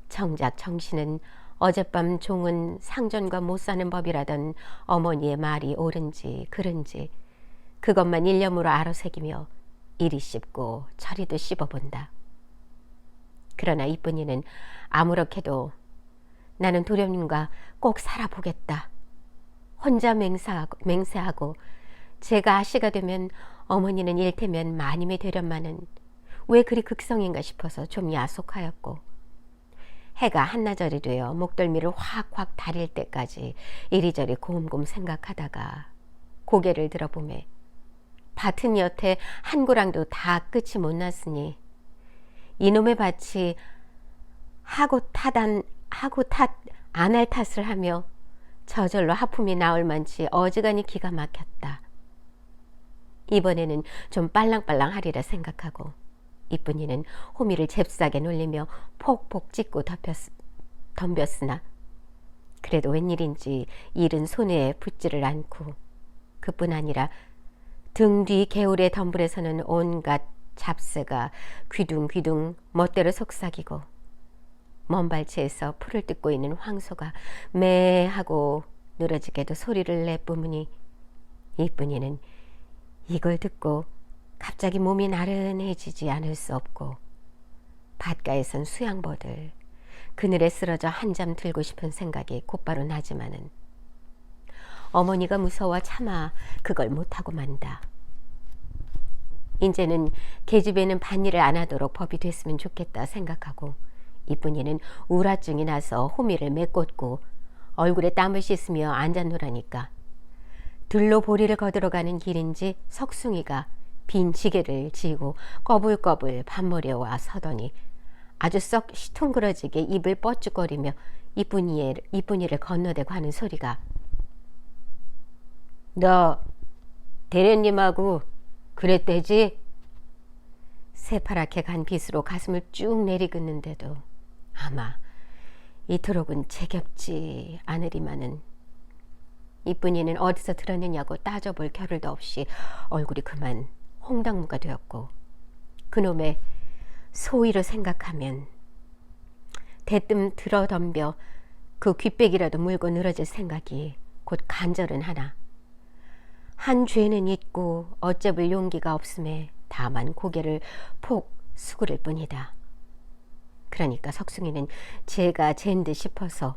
정작 정신은 어젯밤 종은 상전과 못 사는 법이라던 어머니의 말이 옳은지 그른지 그것만 일념으로 알아새기며 이리 씹고 저리도 씹어본다. 그러나 이쁜이는 아무렇게도 나는 도련님과 꼭 살아보겠다. 혼자 맹세하고 제가 아씨가 되면 어머니는 일테면 마님이 되련마는 왜 그리 극성인가 싶어서 좀 야속하였고 해가 한나절이 되어 목덜미를 확확 다릴 때까지 이리저리 곰곰 생각하다가 고개를 들어보매 밭은 여태 한 고랑도 다 끝이 못 났으니 이놈의 밭이 하고 탓 안 할 탓을 하며 저절로 하품이 나올 만치 어지간히 기가 막혔다. 이번에는 좀 빨랑빨랑 하리라 생각하고 이쁜이는 호미를 잽싸게 놀리며 폭폭 찢고 덤볐으나 그래도 웬일인지 일은 손에 붙지를 않고 그뿐 아니라 등 뒤 개울의 덤불에서는 온갖 잡새가 귀둥귀둥 멋대로 속삭이고 먼 발치에서 풀을 뜯고 있는 황소가 매 하고 늘어지게도 소리를 내뿜으니 이쁜이는 이걸 듣고 갑자기 몸이 나른해지지 않을 수 없고 밭가에선 수양버들 그늘에 쓰러져 한잠 들고 싶은 생각이 곧바로 나지만은 어머니가 무서워 차마 그걸 못하고 만다. 이제는 계집애는 밭일을 안 하도록 법이 됐으면 좋겠다 생각하고 이쁜이는 우라증이 나서 호미를 메꽂고 얼굴에 땀을 씻으며 앉아노라니까 들로 보리를 거들어가는 길인지 석숭이가 빈 지게를 지고 꺼불꺼불 밭머리에 와 서더니 아주 썩 시퉁그러지게 입을 뻗죽거리며 이쁜이를 건너대고 하는 소리가 너 대련님하고 그랬대지? 새파랗게 간 빗으로 가슴을 쭉 내리긋는데도 아마 이토록은 제겹지 않으리마는 이쁜이는 어디서 들었느냐고 따져볼 겨를도 없이 얼굴이 그만 홍당무가 되었고 그놈의 소위로 생각하면 대뜸 들어덤벼 그 귓배기라도 물고 늘어질 생각이 곧 간절은 하나 한 죄는 있고 어째볼 용기가 없음에 다만 고개를 폭 수그릴 뿐이다. 그러니까 석숭이는 제가 잰 듯 싶어서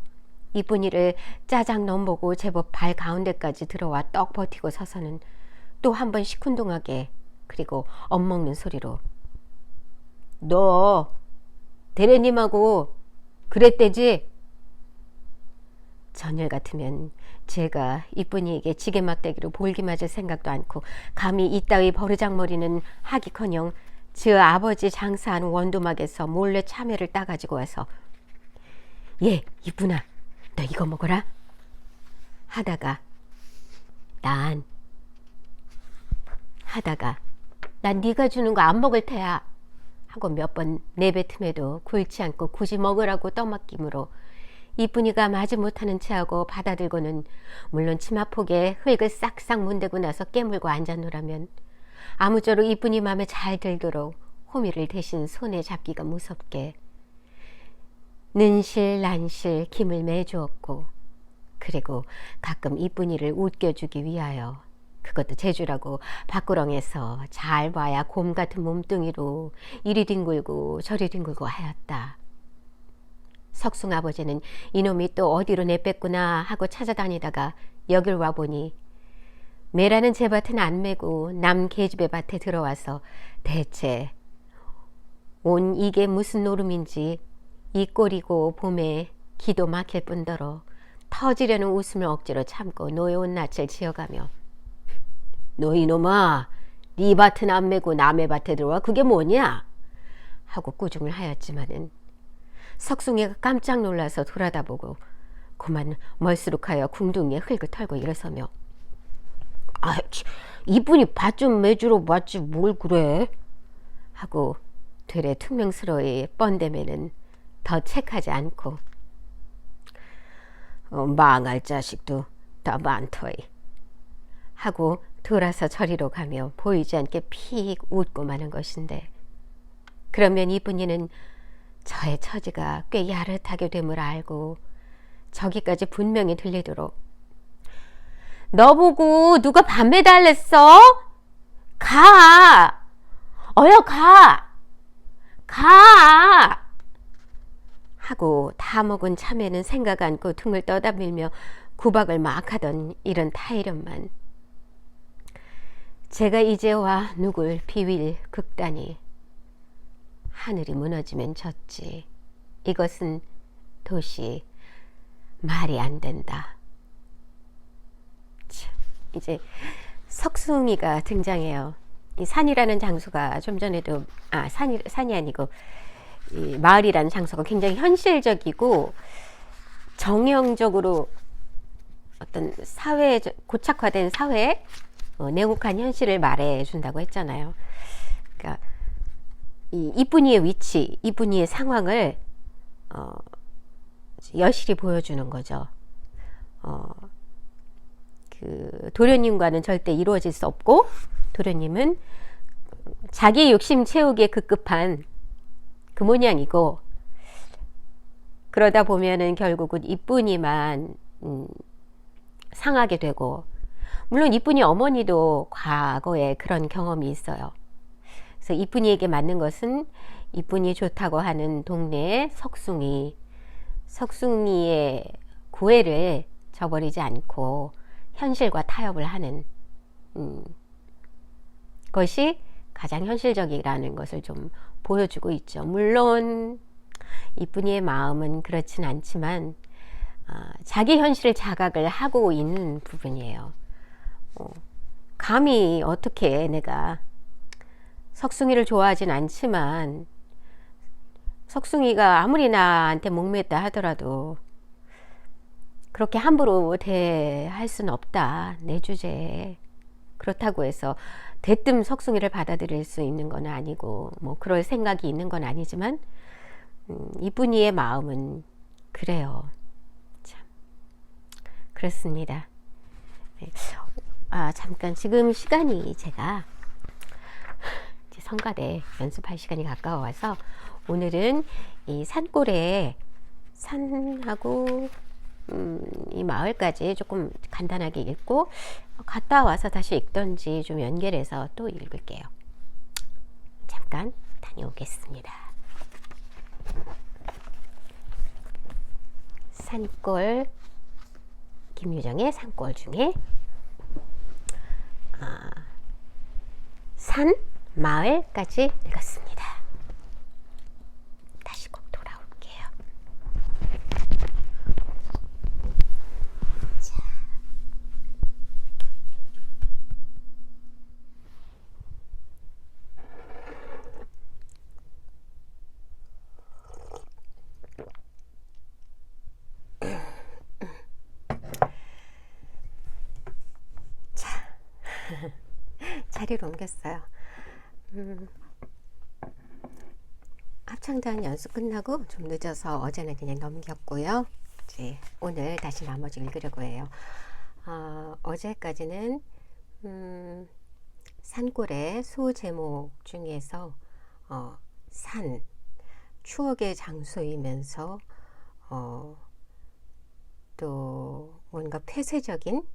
이쁜이를 짜장 넘보고 제법 발 가운데까지 들어와 떡 버티고 서서는 또 한 번 시큰둥하게 그리고 엿먹는 소리로 너 대리님하고 그랬대지? 전일 같으면 제가 이쁜이에게 지게 막대기로 볼기 맞을 생각도 않고 감히 이따위 버르장머리는 하기커녕 저 아버지 장사한 원두막에서 몰래 참외를 따가지고 와서 예 이쁜아 너 이거 먹어라 하다가 난 네가 주는 거 안 먹을 테야 하고 몇 번 내뱉음에도 굴치 않고 굳이 먹으라고 떠맡김으로 이쁜이가 마지 못하는 체하고 받아들고는 물론 치마폭에 흙을 싹싹 문대고 나서 깨물고 앉아노라면 아무쪼록 이쁜이 맘에 잘 들도록 호미를 대신 손에 잡기가 무섭게 는실 난실 김을 매주었고 그리고 가끔 이쁜이를 웃겨주기 위하여 그것도 재주라고 밭구렁에서 잘 봐야 곰 같은 몸뚱이로 이리 뒹굴고 저리 뒹굴고 하였다. 석숭 아버지는 이놈이 또 어디로 내뺐구나 하고 찾아다니다가 여길 와보니 매라는 제 밭은 안 매고 남 계집의 밭에 들어와서 대체 온 이게 무슨 노름인지 이 꼴이고 봄에 기도 막힐 뿐더러 터지려는 웃음을 억지로 참고 노여운 낯을 지어가며 너 이놈아 네 밭은 안 매고 남의 밭에 들어와 그게 뭐냐 하고 꾸중을 하였지만은 석숭이가 깜짝 놀라서 돌아다보고 그만 멀수룩하여 궁둥이에 흙을 털고 일어서며 이분이 밭 좀 매주러 왔지 뭘 그래 하고 되레 퉁명스러이 뻔대매는 더 책하지 않고 망할 자식도 더 많더이 하고 돌아서 저리로 가며 보이지 않게 픽 웃고 마는 것인데 그러면 이쁜이는 저의 처지가 꽤 야릇하게 됨을 알고 저기까지 분명히 들리도록 너 보고 누가 밥 매달랬어? 가! 어여 가! 가! 하고 다 먹은 참외는 생각 않고 등을 떠다밀며 구박을 막 하던 이런 타이련만 제가 이제와 누굴 비빌 극단이 하늘이 무너지면 졌지 이것은 도시 말이 안 된다. 참, 이제 석숭이가 등장해요. 이 산이라는 장소가 좀 전에도 산이 아니고 이 마을이라는 장소가 굉장히 현실적이고 정형적으로 어떤 사회 고착화된 사회 냉혹한 현실을 말해준다고 했잖아요. 그러니까 이 이쁜이의 위치, 이쁜이의 상황을 여실히 보여주는 거죠. 그 도련님과는 절대 이루어질 수 없고 도련님은 자기 욕심 채우기에 급급한 그 모양이고 그러다 보면은 결국은 이쁜이만 상하게 되고, 물론 이쁜이 어머니도 과거에 그런 경험이 있어요. 그래서 이쁜이에게 맞는 것은 이쁜이 좋다고 하는 동네의 석숭이의 구애를 저버리지 않고 현실과 타협을 하는 것이 가장 현실적이라는 것을 좀 보여주고 있죠. 물론 이쁜이의 마음은 그렇진 않지만 자기 현실을 자각을 하고 있는 부분이에요. 감히 어떻게 내가 석숭이를 좋아하진 않지만 석숭이가 아무리 나한테 목매다 하더라도 그렇게 함부로 대할 수는 없다. 내 주제에. 그렇다고 해서 대뜸 석숭이를 받아들일 수 있는 건 아니고 뭐 그럴 생각이 있는 건 아니지만 이쁜이의 마음은 그래요. 참 그렇습니다. 네. 잠깐 지금 시간이 제가 이제 성가대 연습할 시간이 가까워서 오늘은 이 산골에 산하고 이 마을까지 조금 간단하게 읽고 갔다 와서 다시 읽던지 좀 연결해서 또 읽을게요. 잠깐 다녀오겠습니다. 산골, 김유정의 산골 중에 산, 마을까지 읽었습니다. 다시 꼭 돌아올게요. 자. 자리를 옮겼어요. 합창단 연습 끝나고 좀 늦어서 어제는 그냥 넘겼고요. 이제 오늘 다시 나머지 읽으려고 해요. 어제까지는 산골의 소 제목 중에서 산, 추억의 장소이면서 또 뭔가 폐쇄적인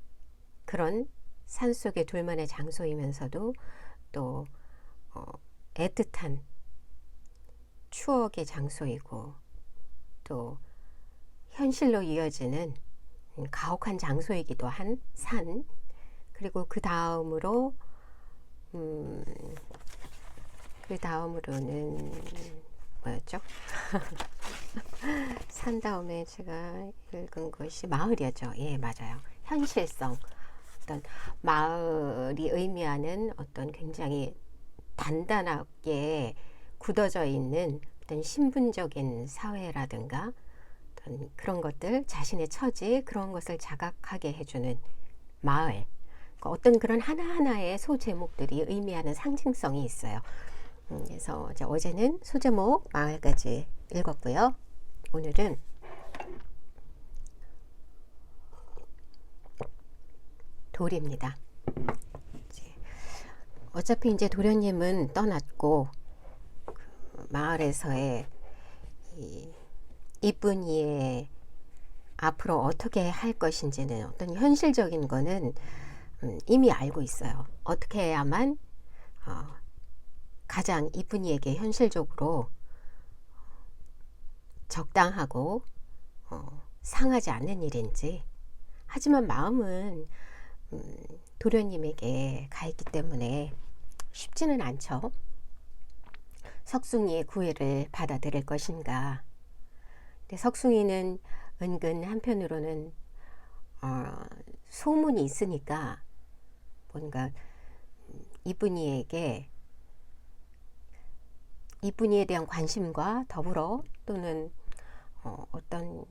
그런 산속의 둘만의 장소이면서도 또 애틋한 추억의 장소이고 또 현실로 이어지는 가혹한 장소이기도 한 산, 그리고 그 다음으로는 뭐였죠? 산 다음에 제가 읽은 것이 마을이었죠. 예, 맞아요. 현실성, 어떤 마을이 의미하는 어떤 굉장히 단단하게 굳어져 있는 어떤 신분적인 사회라든가 어떤 그런 것들, 자신의 처지, 그런 것을 자각하게 해주는 마을. 그러니까 어떤 그런 하나하나의 소제목들이 의미하는 상징성이 있어요. 그래서 어제는 소제목 마을까지 읽었고요. 오늘은 돌입니다. 어차피 이제 도련님은 떠났고 그 마을에서의 이쁜이의 앞으로 어떻게 할 것인지는 어떤 현실적인 거는 이미 알고 있어요. 어떻게 해야만 가장 이쁜이에게 현실적으로 적당하고 상하지 않는 일인지. 하지만 마음은 도련님에게 가 있기 때문에 쉽지는 않죠. 석숭이의 구애를 받아들일 것인가. 근데 석숭이는 은근 한편으로는 소문이 있으니까 뭔가 이쁜이에 대한 관심과 더불어 또는 어떤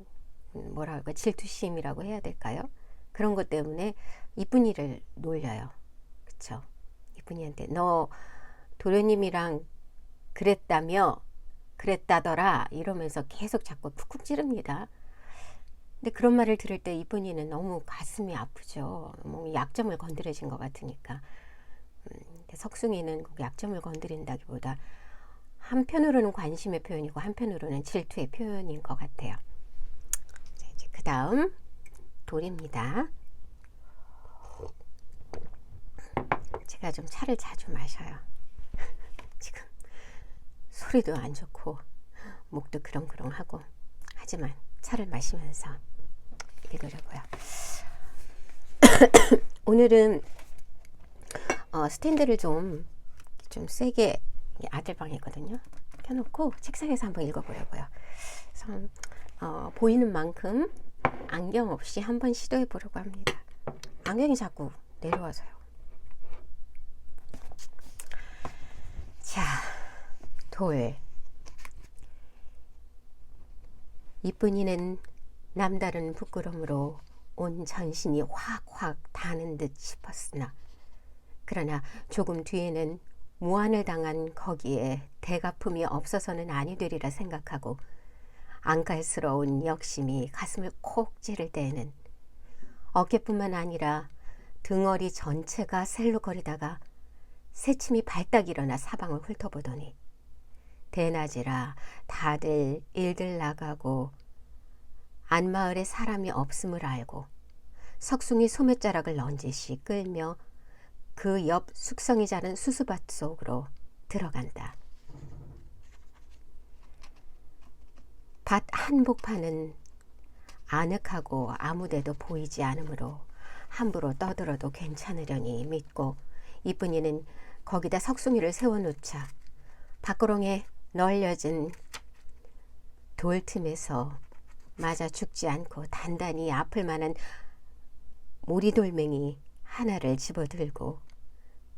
뭐라 할까 질투심이라고 해야 될까요? 그런 것 때문에 이쁜이를 놀려요. 그쵸? 이쁜이한테 너 도련님이랑 그랬다더라 이러면서 계속 자꾸 쿡쿡 찌릅니다. 근데 그런 말을 들을 때 이쁜이는 너무 가슴이 아프죠. 너무 약점을 건드려진 것 같으니까. 석숭이는 약점을 건드린다기보다 한편으로는 관심의 표현이고 한편으로는 질투의 표현인 것 같아요. 이제 그 다음 돌입니다. 제가 좀 차를 자주 마셔요. 지금 소리도 안 좋고 목도 그렁그렁하고, 하지만 차를 마시면서 읽으려고요. 오늘은 스탠드를 좀 세게, 아들 방이거든요. 켜놓고 책상에서 한번 읽어보려고요. 그래서 보이는 만큼 안경 없이 한번 시도해 보려고 합니다. 안경이 자꾸 내려와서요. 자, 돌. 이쁜이는 남다른 부끄러움으로 온 전신이 확확 다는 듯 싶었으나, 그러나 조금 뒤에는 무안을 당한 거기에 대가품이 없어서는 아니 되리라 생각하고 안갈스러운 역심이 가슴을 콕 찌를 때에는 어깨뿐만 아니라 등허리 전체가 셀룩거리다가 새침이 발딱 일어나 사방을 훑어보더니 대낮이라 다들 일들 나가고 안마을에 사람이 없음을 알고 석숭이 소매자락을 넌지시 끌며 그 옆 숙성이 자른 수수밭 속으로 들어간다. 밭 한복판은 아늑하고 아무데도 보이지 않으므로 함부로 떠들어도 괜찮으려니 믿고 이쁜이는 거기다 석숭이를 세워놓자 밭고롱에 널려진 돌틈에서 맞아 죽지 않고 단단히 아플 만한 모리돌멩이 하나를 집어들고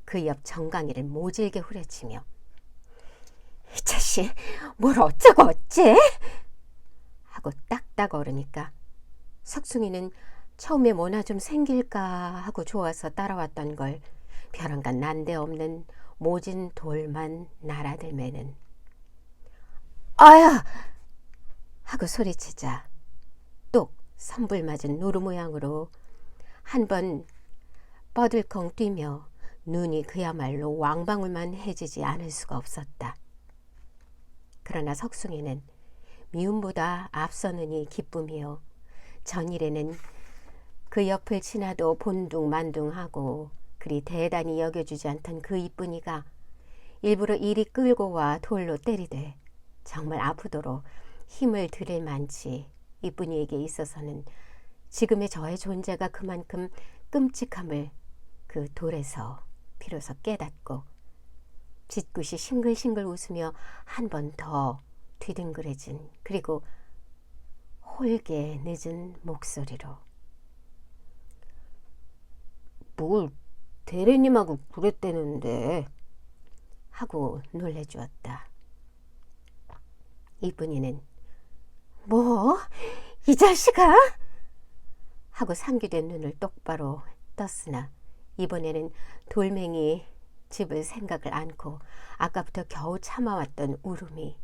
그 옆 정강이를 모질게 후려치며 이 자식 뭘 어쩌고 어째? 하고 딱딱 얼으니까 석숭이는 처음에 뭐나 좀 생길까 하고 좋아서 따라왔던 걸 벼랑간 난데없는 모진 돌만 날아들매는 아야! 하고 소리치자 똑 선불 맞은 누루 모양으로 한 번 뻐들컹 뛰며 눈이 그야말로 왕방울만 해지지 않을 수가 없었다. 그러나 석숭이는 미움보다 앞서느니 기쁨이요, 전일에는 그 옆을 지나도 본둥만둥하고 그리 대단히 여겨주지 않던 그 이쁜이가 일부러 이리 끌고 와 돌로 때리되 정말 아프도록 힘을 들일 만치 이쁜이에게 있어서는 지금의 저의 존재가 그만큼 끔찍함을 그 돌에서 비로소 깨닫고 짓궂이 싱글싱글 웃으며 한 번 더 뒤둥그레진, 그리고 홀게 늦은 목소리로 뭘 대리님하고 그랬대는데 하고 놀래주었다. 이쁜이는 뭐? 이 자식아? 하고 상기된 눈을 똑바로 떴으나 이번에는 돌멩이 집을 생각을 않고 아까부터 겨우 참아왔던 울음이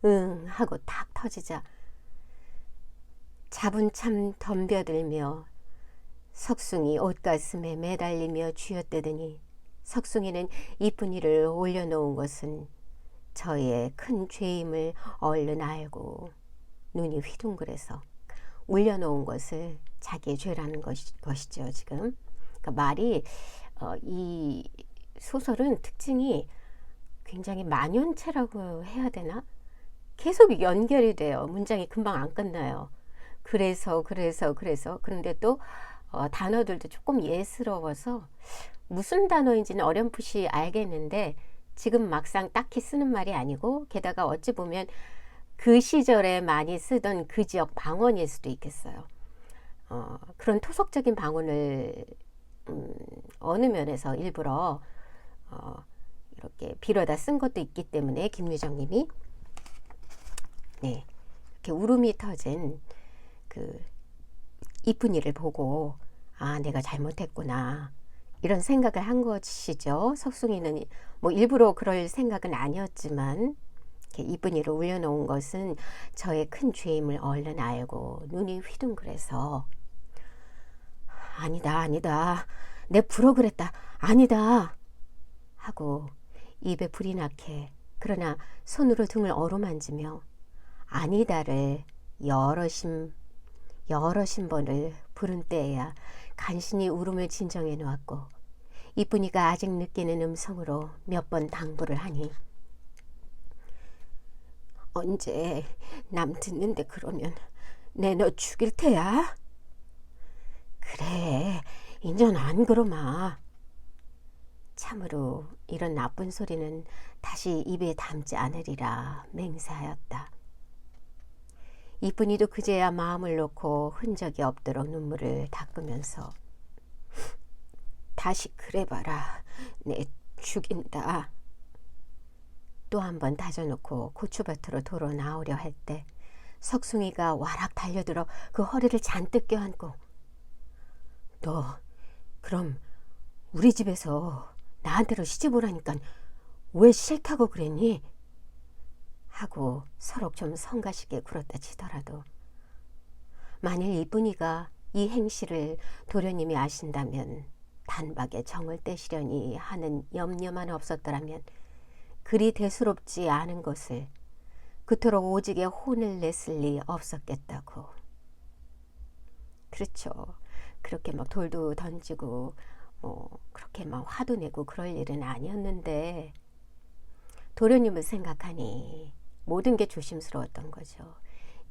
응 하고 탁 터지자 자분참 덤벼들며 석숭이 옷가슴에 매달리며 쥐어뜯으니 석숭이는 이쁜이를 올려놓은 것은 저의 큰 죄임을 얼른 알고 눈이 휘둥그레서 올려놓은 것을 자기의 죄라는 것이죠. 지금 그러니까 말이 이 소설은 특징이 굉장히 만연체라고 해야 되나? 계속 연결이 돼요. 문장이 금방 안 끝나요. 그래서 그런데 또 단어들도 조금 예스러워서 무슨 단어인지는 어렴풋이 알겠는데 지금 막상 딱히 쓰는 말이 아니고, 게다가 어찌 보면 그 시절에 많이 쓰던 그 지역 방언일 수도 있겠어요. 그런 토속적인 방언을 어느 면에서 일부러 이렇게 빌어다 쓴 것도 있기 때문에 김유정님이 이렇게 울음이 터진 그 이쁜이를 보고 아, 내가 잘못했구나 이런 생각을 한 것이죠. 석숭이는 뭐 일부러 그럴 생각은 아니었지만 이렇게 이쁜이를 올려놓은 것은 저의 큰 죄임을 얼른 알고 눈이 휘둥그레서 아니다 내 불어 그랬다 아니다 하고 입에 불이 나게 그러나 손으로 등을 어루만지며 아니다를 여러 신번을 부른 때에야 간신히 울음을 진정해 놓았고 이쁜이가 아직 느끼는 음성으로 몇 번 당부를 하니 언제 남 듣는데 그러면 내 너 죽일 테야. 그래 인전 안 그러마. 참으로 이런 나쁜 소리는 다시 입에 담지 않으리라 맹세하였다. 이쁜이도 그제야 마음을 놓고 흔적이 없도록 눈물을 닦으면서 다시 그래봐라 내 죽인다. 또 한 번 다져놓고 고추밭으로 도로 나오려 할 때 석숭이가 와락 달려들어 그 허리를 잔뜩 껴안고 너 그럼 우리 집에서 나한테로 시집 오라니까 왜 싫다고 그랬니? 하고 서로 좀 성가시게 굴었다 치더라도 만일 이쁜이가 이 행실을 도련님이 아신다면 단박에 정을 떼시려니 하는 염려만 없었더라면 그리 대수롭지 않은 것을 그토록 오직에 혼을 냈을 리 없었겠다고. 그렇죠. 그렇게 막 돌도 던지고 그렇게 막 화도 내고 그럴 일은 아니었는데 도련님을 생각하니 모든 게 조심스러웠던 거죠.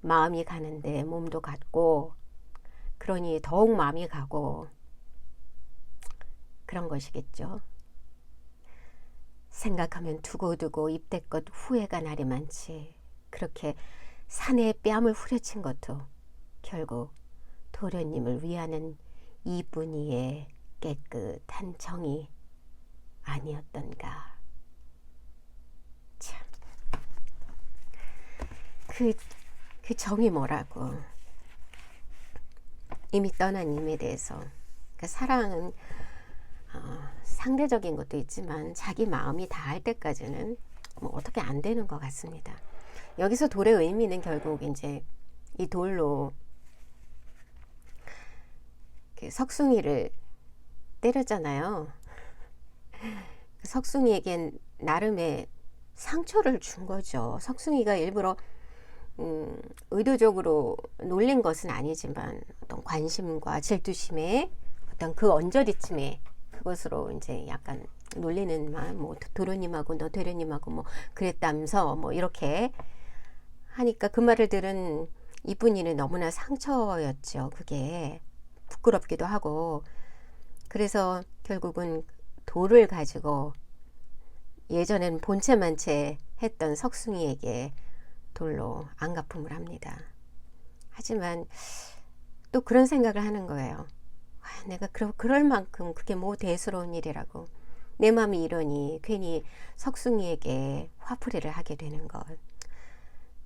마음이 가는데 몸도 갔고 그러니 더욱 마음이 가고 그런 것이겠죠. 생각하면 두고두고 입대껏 후회가 나리 많지 그렇게 사내의 뺨을 후려친 것도 결국 도련님을 위하는 이쁜이의 깨끗한 정이 아니었던가. 참, 그 정이 뭐라고. 이미 떠난 님에 대해서 사랑은 상대적인 것도 있지만 자기 마음이 닿을 때까지는 뭐 어떻게 안 되는 것 같습니다. 여기서 돌의 의미는 결국 이제 이 돌로 그 석숭이를 때렸잖아요. 석숭이에겐 나름의 상처를 준 거죠. 석숭이가 일부러 의도적으로 놀린 것은 아니지만 어떤 관심과 질투심에 어떤 그 언저리쯤에 그것으로 이제 약간 놀리는 마음, 뭐 도련님하고 너 대련님하고 뭐 그랬다면서 뭐 이렇게 하니까 그 말을 들은 이쁜이는 너무나 상처였죠. 그게 부끄럽기도 하고 그래서 결국은 돌을 가지고 예전엔 본체만체 했던 석숭이에게 돌로 안갚음을 합니다. 하지만 또 그런 생각을 하는 거예요. 내가 그럴 만큼 그게 뭐 대수로운 일이라고. 내 마음이 이러니 괜히 석숭이에게 화풀이를 하게 되는 것.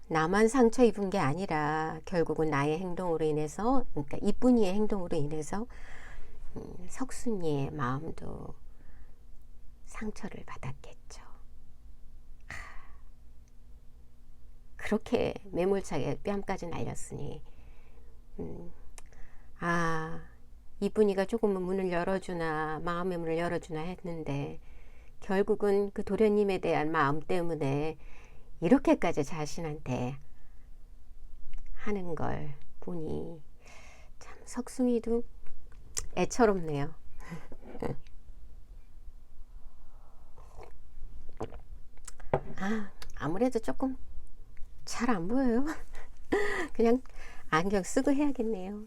나만 상처 입은 게 아니라 결국은 나의 행동으로 인해서 그러니까 이쁜이의 행동으로 인해서 석순이의 마음도 상처를 받았겠죠. 그렇게 매몰차게 뺨까지 날렸으니 이쁜이가 조금은 문을 열어주나 마음의 문을 열어주나 했는데 결국은 그 도련님에 대한 마음 때문에 이렇게까지 자신한테 하는 걸 보니 참 석숭이도 애처롭네요. 아무래도 조금 잘 안 보여요. 그냥 안경 쓰고 해야겠네요.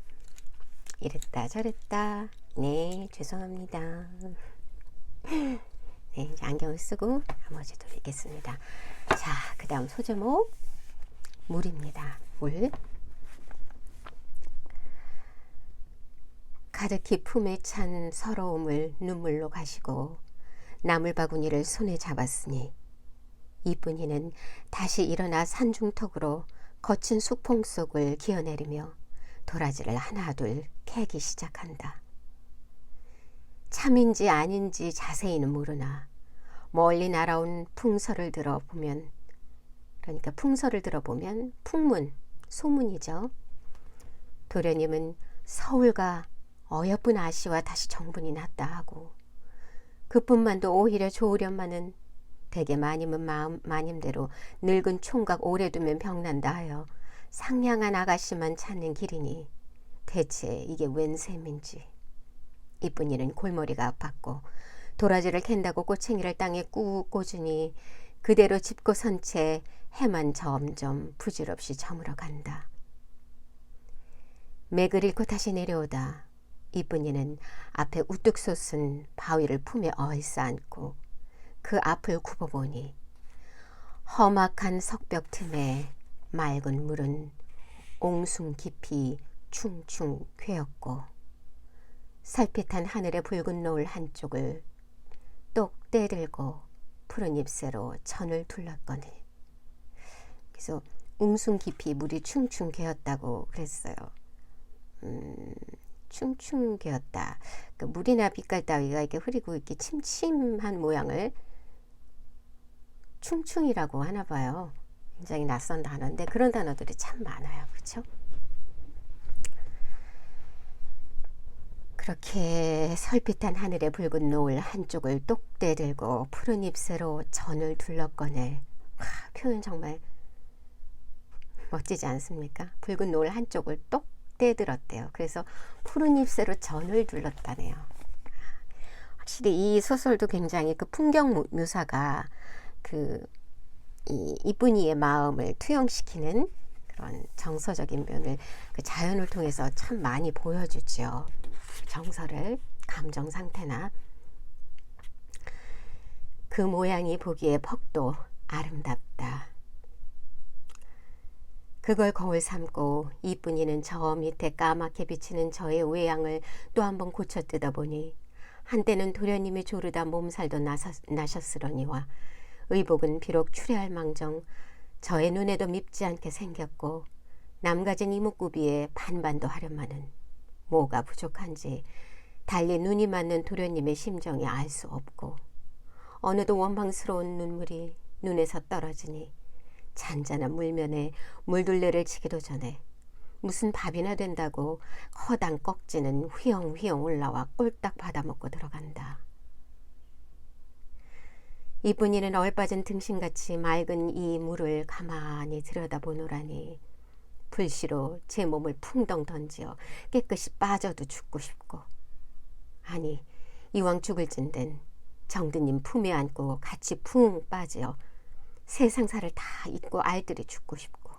이랬다 저랬다. 네, 죄송합니다. 네, 이제 안경을 쓰고 나머지 돌리겠습니다. 자, 그 다음 소제목 물입니다. 물. 가득히 품에 찬 서러움을 눈물로 가시고 나물바구니를 손에 잡았으니 이쁜이는 다시 일어나 산중턱으로 거친 수풍 속을 기어내리며 도라지를 하나둘 캐기 시작한다. 참인지 아닌지 자세히는 모르나 멀리 날아온 풍설을 들어보면 그러니까 풍설을 들어보면 풍문, 소문이죠. 도련님은 서울과 어여쁜 아씨와 다시 정분이 났다 하고 그뿐만도 오히려 좋으련만은 대개 마님은 마님대로 늙은 총각 오래 두면 병난다 하여 상냥한 아가씨만 찾는 길이니 대체 이게 웬 셈인지. 이쁜이는 골머리가 아팠고 도라지를 캔다고 꼬챙이를 땅에 꾹 꽂으니 그대로 짚고 선 채 해만 점점 부질없이 저물어 간다. 맥을 잃고 다시 내려오다 이쁜이는 앞에 우뚝 솟은 바위를 품에 얼싸안고 그 앞을 굽어보니 험악한 석벽 틈에 맑은 물은 옹숭 깊이 충충 괴었고 살핏한 하늘의 붉은 노을 한쪽을 똑 떼들고 푸른 잎새로 천을 둘렀거니. 그래서 웅숭 깊이 물이 충충 괴었다고 그랬어요. 충충 괴었다. 그러니까 물이나 빛깔 따위가 이렇게 흐리고 이렇게 침침한 모양을 충충이라고 하나 봐요. 굉장히 낯선 단어인데 그런 단어들이 참 많아요. 그렇죠? 그렇게 설핏한 하늘의 붉은 노을 한쪽을 똑 떼들고 푸른 잎새로 전을 둘렀거늘. 표현 정말 멋지지 않습니까? 붉은 노을 한쪽을 똑 떼들었대요. 그래서 푸른 잎새로 전을 둘렀다네요. 확실히 이 소설도 굉장히 그 풍경 묘사가 이 이쁜이의 마음을 투영시키는 그런 정서적인 면을 그 자연을 통해서 참 많이 보여주죠. 정서를, 감정 상태나 그 모양이 보기에 퍽도 아름답다. 그걸 거울 삼고 이쁜이는 저 밑에 까맣게 비치는 저의 외양을 또 한번 고쳐 뜯어보니 한때는 도련님이 조르다 몸살도 나셨으려니와 의복은 비록 추레할 망정 저의 눈에도 밉지 않게 생겼고 남가진 이목구비에 반반도 하려마는 뭐가 부족한지 달리 눈이 맞는 도련님의 심정이 알 수 없고 어느덧 원망스러운 눈물이 눈에서 떨어지니 잔잔한 물면에 물둘레를 치기도 전에 무슨 밥이나 된다고 허당 꺽지는 휘영휘영 올라와 꼴딱 받아먹고 들어간다. 이쁜이는 얼빠진 등신같이 맑은 이 물을 가만히 들여다보노라니 불시로 제 몸을 풍덩 던지어 깨끗이 빠져도 죽고 싶고 아니 이왕 죽을 진된 정드님 품에 안고 같이 푹 빠져 세상사를 다 잊고 알뜰히 죽고 싶고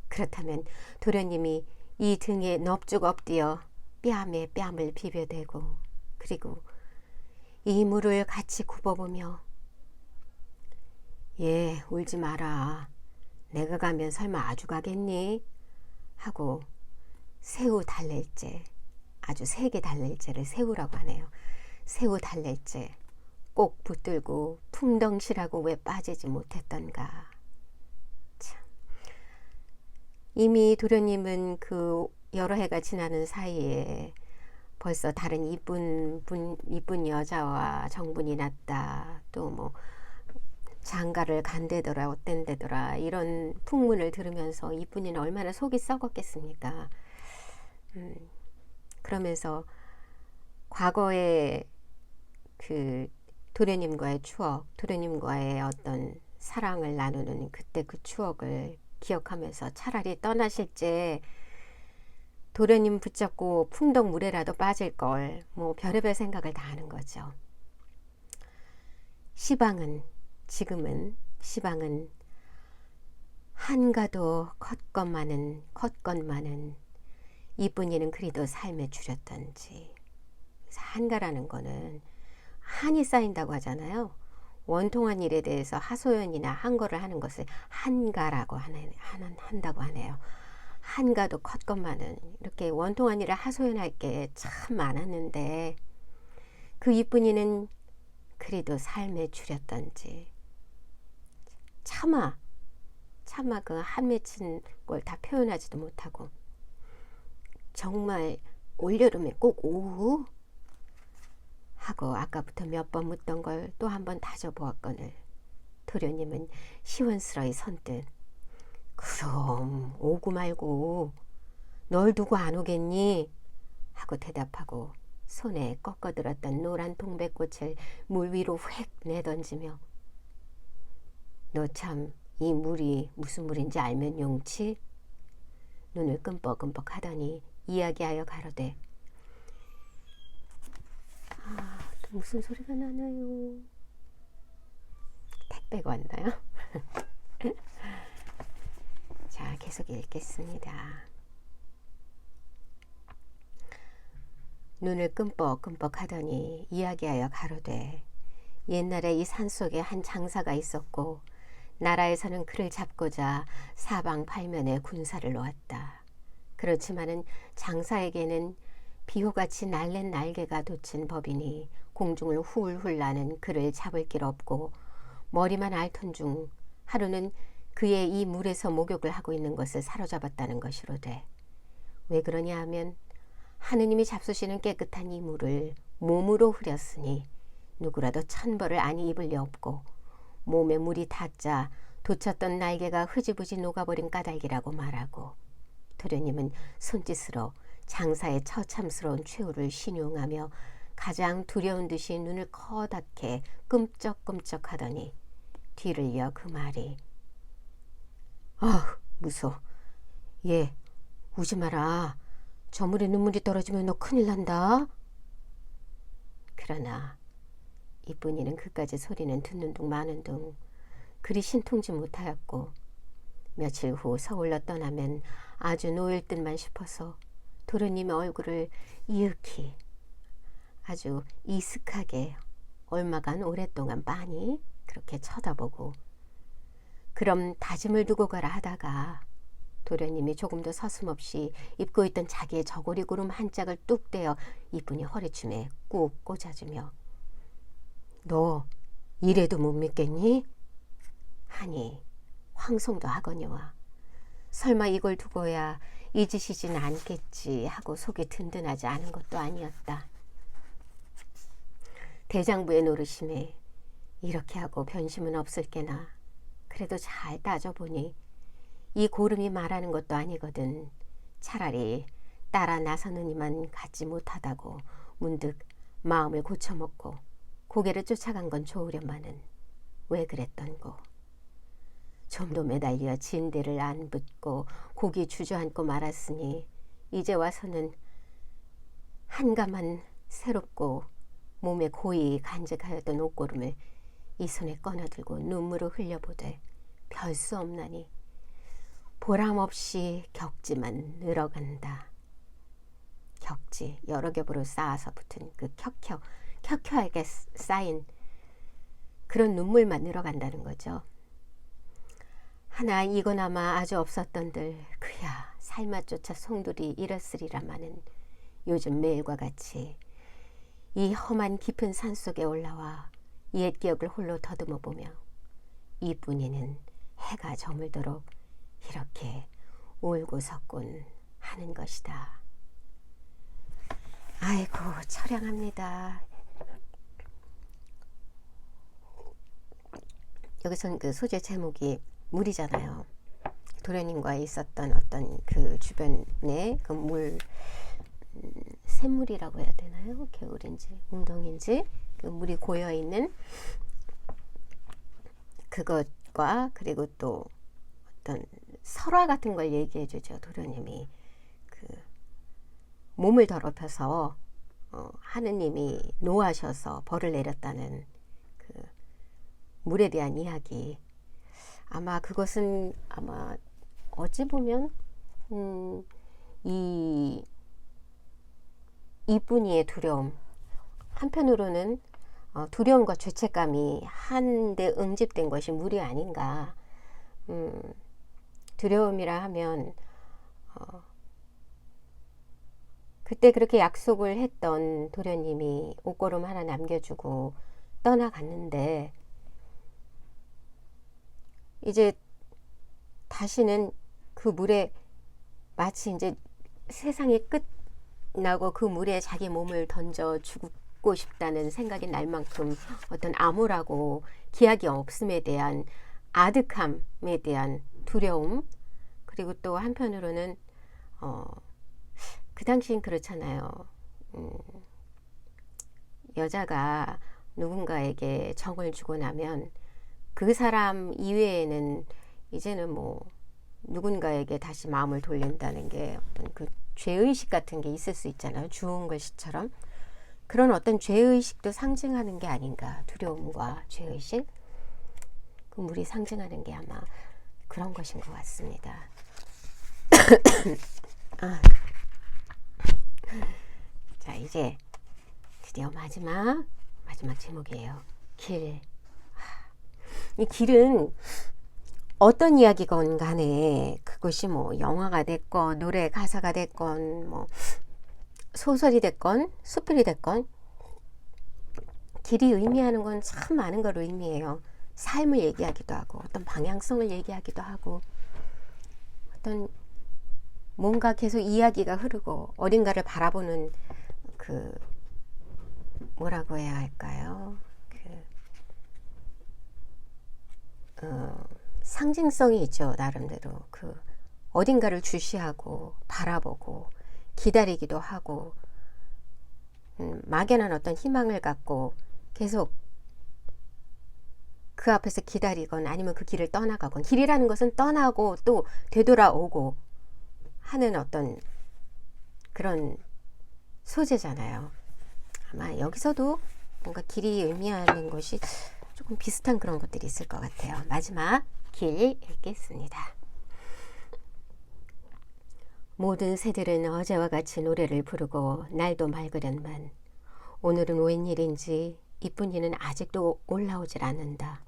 그렇다면 도련님이 이 등에 넙죽 엎드려 뺨에 뺨을 비벼대고 그리고 이 물을 같이 굽어보며 예 울지 마라 내가 가면 설마 아주 가겠니? 하고 새우 달랠재 아주 세게 달랠재를 새우라고 하네요. 새우 달랠재 꼭 붙들고 풍덩실하고 왜 빠지지 못했던가. 참. 이미 도련님은 그 여러 해가 지나는 사이에 벌써 다른 이쁜 여자와 정분이 났다. 또 뭐 장가를 간대더라 어땠대더라 이런 풍문을 들으면서 이쁜이는 얼마나 속이 썩었겠습니까. 그러면서 과거의 그 도련님과의 추억, 도련님과의 어떤 사랑을 나누는 그때 그 추억을 기억하면서 차라리 떠나실 때 도련님 붙잡고 풍덩물에라도 빠질 걸 뭐 별의별 생각을 다 하는 거죠. 지금은 시방은 한가도 컸건만은 이쁜이는 그리도 삶에 줄였던지. 한가라는 거는 한이 쌓인다고 하잖아요. 원통한 일에 대해서 하소연이나 한거를 하는 것을 한가라고 한다고 하네요. 한가도 컸건만은 이렇게 원통한 일을 하소연할 게 참 많았는데 그 이쁜이는 그래도 삶에 줄였던지 차마 그 한 맺힌 걸 다 표현하지도 못하고 정말 올여름에 꼭 오후? 하고 아까부터 몇 번 묻던 걸 또 한 번 다져보았거늘 도련님은 시원스러이 선뜻 그럼 오고 말고 널 두고 안 오겠니? 하고 대답하고 손에 꺾어들었던 노란 동백꽃을 물 위로 휙 내던지며 너 참 이 물이 무슨 물인지 알면 용치? 눈을 끔뻑끔뻑 하더니 이야기하여 가로되. 또 무슨 소리가 나나요? 택배가 왔나요? 자, 계속 읽겠습니다. 눈을 끔뻑끔뻑 하더니 이야기하여 가로되. 옛날에 이 산속에 한 장사가 있었고 나라에서는 그를 잡고자 사방팔면에 군사를 놓았다. 그렇지만은 장사에게는 비호같이 날랜 날개가 돋친 법이니 공중을 훌훌 나는 그를 잡을 길 없고 머리만 앓던 중 하루는 그의 이 물에서 목욕을 하고 있는 것을 사로잡았다는 것이로되. 왜 그러냐 하면 하느님이 잡수시는 깨끗한 이 물을 몸으로 흐렸으니 누구라도 천벌을 아니 입을 리 없고 몸에 물이 닿자 돋쳤던 날개가 흐지부지 녹아버린 까닭이라고 말하고. 도련님은 손짓으로 장사의 처참스러운 최후를 신용하며 가장 두려운 듯이 눈을 커다랗게 끔쩍끔쩍 하더니 뒤를 이어 그 말이. 무서워. 얘 우지 마라. 저 물에 눈물이 떨어지면 너 큰일 난다. 그러나 이쁜이는 그까지 소리는 듣는 둥 마는 둥 그리 신통지 못하였고 며칠 후 서울로 떠나면 아주 놓일 듯만 싶어서 도련님의 얼굴을 이윽히 아주 이슥하게 얼마간 오랫동안 빤히 그렇게 쳐다보고 그럼 다짐을 두고 가라 하다가 도련님이 조금도 서슴없이 입고 있던 자기의 저고리 구름 한 짝을 뚝 떼어 이쁜이 허리춤에 꾹 꽂아주며 너 이래도 못 믿겠니? 하니 황송도 하거니와 설마 이걸 두고야 잊으시진 않겠지 하고 속이 든든하지 않은 것도 아니었다. 대장부의 노르심에 이렇게 하고 변심은 없을게나 그래도 잘 따져보니 이 고름이 말하는 것도 아니거든. 차라리 따라 나서는 이만 갖지 못하다고 문득 마음을 고쳐먹고 고개를 쫓아간 건 좋으련마는 왜 그랬던고. 좀 더 매달려 진대를 안 붙고 고기 주저앉고 말았으니 이제 와서는 한가만 새롭고 몸에 고이 간직하였던 옷고름을 이 손에 꺼내들고 눈물을 흘려보되 별 수 없나니 보람없이 격지만 늘어간다. 격지 여러 겹으로 쌓아서 붙은 그 켜켜하게 쌓인 그런 눈물만 늘어간다는 거죠. 하나 이거나마 아주 없었던들 그야 살맛조차 송두리 잃었으리라마는 요즘 매일과 같이 이 험한 깊은 산속에 올라와 옛 기억을 홀로 더듬어 보며 이뿐이는 해가 저물도록 이렇게 울고 섰곤 하는 것이다. 아이고 처량합니다. 여기서는 그 소재 제목이 물이잖아요. 도련님과 있었던 어떤 그 주변에 그 물, 샘물이라고 해야 되나요? 개울인지 웅덩인지 그 물이 고여 있는 그것과 그리고 또 어떤 설화 같은 걸 얘기해 주죠. 도련님이 그 몸을 더럽혀서 하느님이 노하셔서 벌을 내렸다는 그 물에 대한 이야기. 아마 그것은 아마 어찌 보면 이뿐이의 두려움, 한편으로는 두려움과 죄책감이 한데 응집된 것이 물이 아닌가. 두려움이라 하면 그때 그렇게 약속을 했던 도련님이 옷고름 하나 남겨주고 떠나갔는데 이제 다시는 그 물에 마치 이제 세상이 끝나고 그 물에 자기 몸을 던져 죽고 싶다는 생각이 날 만큼 어떤 암울하고 기약이 없음에 대한 아득함에 대한 두려움, 그리고 또 한편으로는 그 당시엔 그렇잖아요. 여자가 누군가에게 정을 주고 나면 그 사람 이외에는 이제는 뭐 누군가에게 다시 마음을 돌린다는 게 어떤 그 죄의식 같은 게 있을 수 있잖아요. 주운 글씨처럼. 그런 어떤 죄의식도 상징하는 게 아닌가. 두려움과 죄의식. 그 물이 상징하는 게 아마 그런 것인 것 같습니다. 아. 자, 이제 드디어 마지막 제목이에요. 길. 이 길은 어떤 이야기건 간에 그것이 뭐 영화가 됐건 노래 가사가 됐건 뭐 소설이 됐건 수필이 됐건 길이 의미하는 건 참 많은 걸 의미해요. 삶을 얘기하기도 하고 어떤 방향성을 얘기하기도 하고 어떤 뭔가 계속 이야기가 흐르고 어딘가를 바라보는 그 뭐라고 해야 할까요? 상징성이 있죠. 나름대로 그 어딘가를 주시하고 바라보고 기다리기도 하고 막연한 어떤 희망을 갖고 계속 그 앞에서 기다리건 아니면 그 길을 떠나가건 길이라는 것은 떠나고 또 되돌아오고 하는 어떤 그런 소재잖아요. 아마 여기서도 뭔가 길이 의미하는 것이 조금 비슷한 그런 것들이 있을 것 같아요. 마지막 길 읽겠습니다. 모든 새들은 어제와 같이 노래를 부르고 날도 맑으련만 오늘은 웬일인지 이쁜이는 아직도 올라오질 않는다.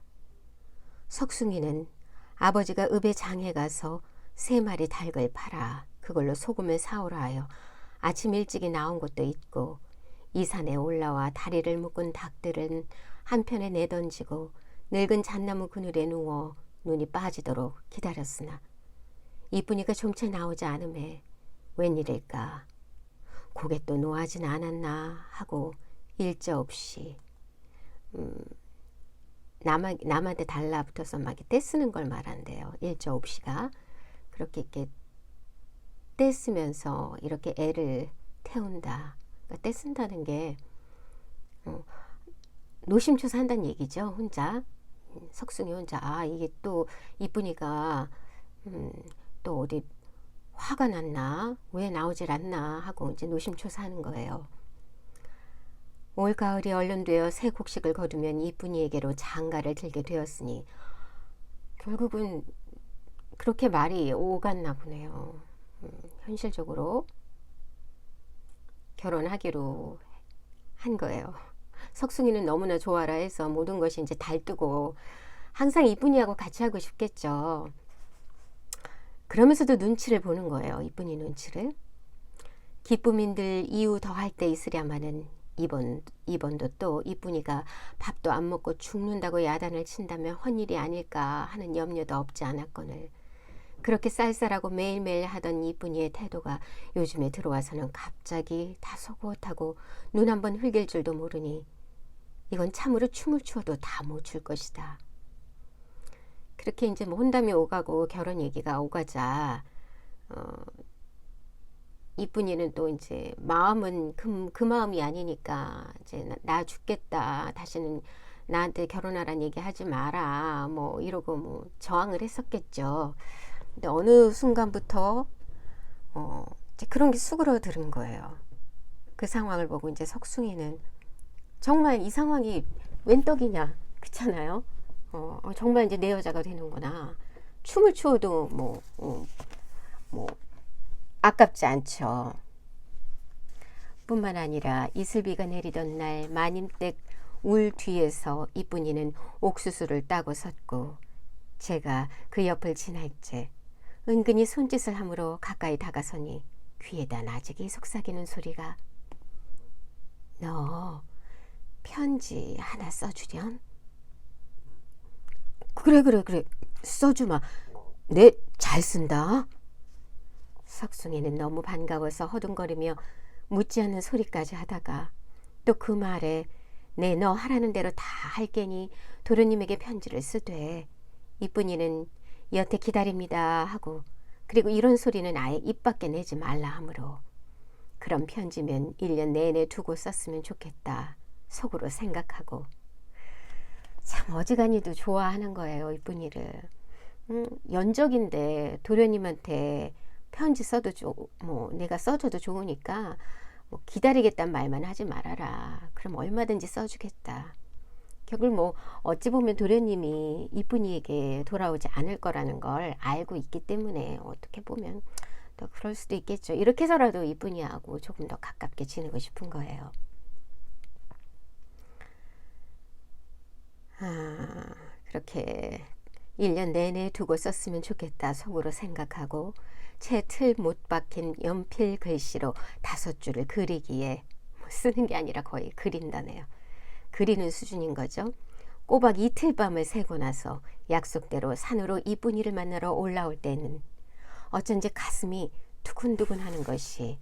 석숭이는 아버지가 읍에 장에 가서 3마리 닭을 팔아 그걸로 소금을 사오라 하여 아침 일찍이 나온 것도 있고 이 산에 올라와 다리를 묶은 닭들은 한편에 내던지고 늙은 잣나무 그늘에 누워 눈이 빠지도록 기다렸으나 이쁜이가 좀채 나오지 않음에 웬일일까 고개 또 노하진 않았나 하고 일자 없이 남한테 달라붙어서 막 떼쓰는 걸 말한대요. 일자 없이가 그렇게 이렇게 떼쓰면서 이렇게 애를 태운다. 그러니까 떼쓴다는 게 노심초사한다는 얘기죠. 혼자 석숭이 혼자 이게 또 이쁜이가 또 어디 화가 났나 왜 나오질 않나 하고 이제 노심초사하는 거예요. 올 가을이 얼른되어 새 곡식을 거두면 이쁜이에게로 장가를 들게 되었으니 결국은 그렇게 말이 오갔나 보네요. 현실적으로 결혼하기로 한 거예요. 석숭이는 너무나 좋아라 해서 모든 것이 이제 달뜨고 항상 이쁜이하고 같이 하고 싶겠죠. 그러면서도 눈치를 보는 거예요. 이쁜이 눈치를. 기쁨인들 이유 더할 때 있으랴마는 이번도 또 이쁜이가 밥도 안 먹고 죽는다고 야단을 친다면 헛일이 아닐까 하는 염려도 없지 않았거늘 그렇게 쌀쌀하고 매일매일 하던 이쁜이의 태도가 요즘에 들어와서는 갑자기 다소곳하고 눈 한번 흘길 줄도 모르니 이건 참으로 춤을 추어도 다 못 출 것이다. 그렇게 이제 뭐 혼담이 오가고 결혼 얘기가 오가자 이쁜이는 또 이제 마음은 그 마음이 아니니까 이제 나 죽겠다. 다시는 나한테 결혼하란 얘기 하지 마라. 뭐 이러고 뭐 저항을 했었겠죠. 근데 어느 순간부터 이제 그런 게 수그러드는 거예요. 그 상황을 보고 이제 석숭이는 정말 이 상황이 웬 떡이냐, 그렇잖아요. 정말 이제 내 여자가 되는구나. 춤을 추어도 뭐 아깝지 않죠. 뿐만 아니라 이슬비가 내리던 날 마님댁 울 뒤에서 이쁜이는 옥수수를 따고 섰고 제가 그 옆을 지날 때 은근히 손짓을 함으로 가까이 다가서니 귀에다 나직이 속삭이는 소리가 너 편지 하나 써주렴? 그래 써주마. 내 잘 쓴다. 석숭이는 너무 반가워서 허둥거리며 묻지 않는 소리까지 하다가 또 그 말에 네 너 하라는 대로 다 할게니 도련님에게 편지를 쓰되 이쁜이는 여태 기다립니다 하고 그리고 이런 소리는 아예 입 밖에 내지 말라 하므로 그런 편지면 1년 내내 두고 썼으면 좋겠다 속으로 생각하고 참 어지간히도 좋아하는 거예요. 이쁜이를. 연적인데 도련님한테 편지 써도 내가 써줘도 좋으니까 기다리겠다는 말만 하지 말아라. 그럼 얼마든지 써주겠다. 결국 어찌 보면 도련님이 이쁜이에게 돌아오지 않을 거라는 걸 알고 있기 때문에 어떻게 보면 더 그럴 수도 있겠죠. 이렇게 해서라도 이쁜이하고 조금 더 가깝게 지내고 싶은 거예요. 그렇게 1년 내내 두고 썼으면 좋겠다 속으로 생각하고 채 틀 못 박힌 연필 글씨로 5줄을 그리기에 쓰는 게 아니라 거의 그린다네요. 그리는 수준인 거죠. 꼬박 이틀 밤을 새고 나서 약속대로 산으로 이쁜이를 만나러 올라올 때는 어쩐지 가슴이 두근두근 하는 것이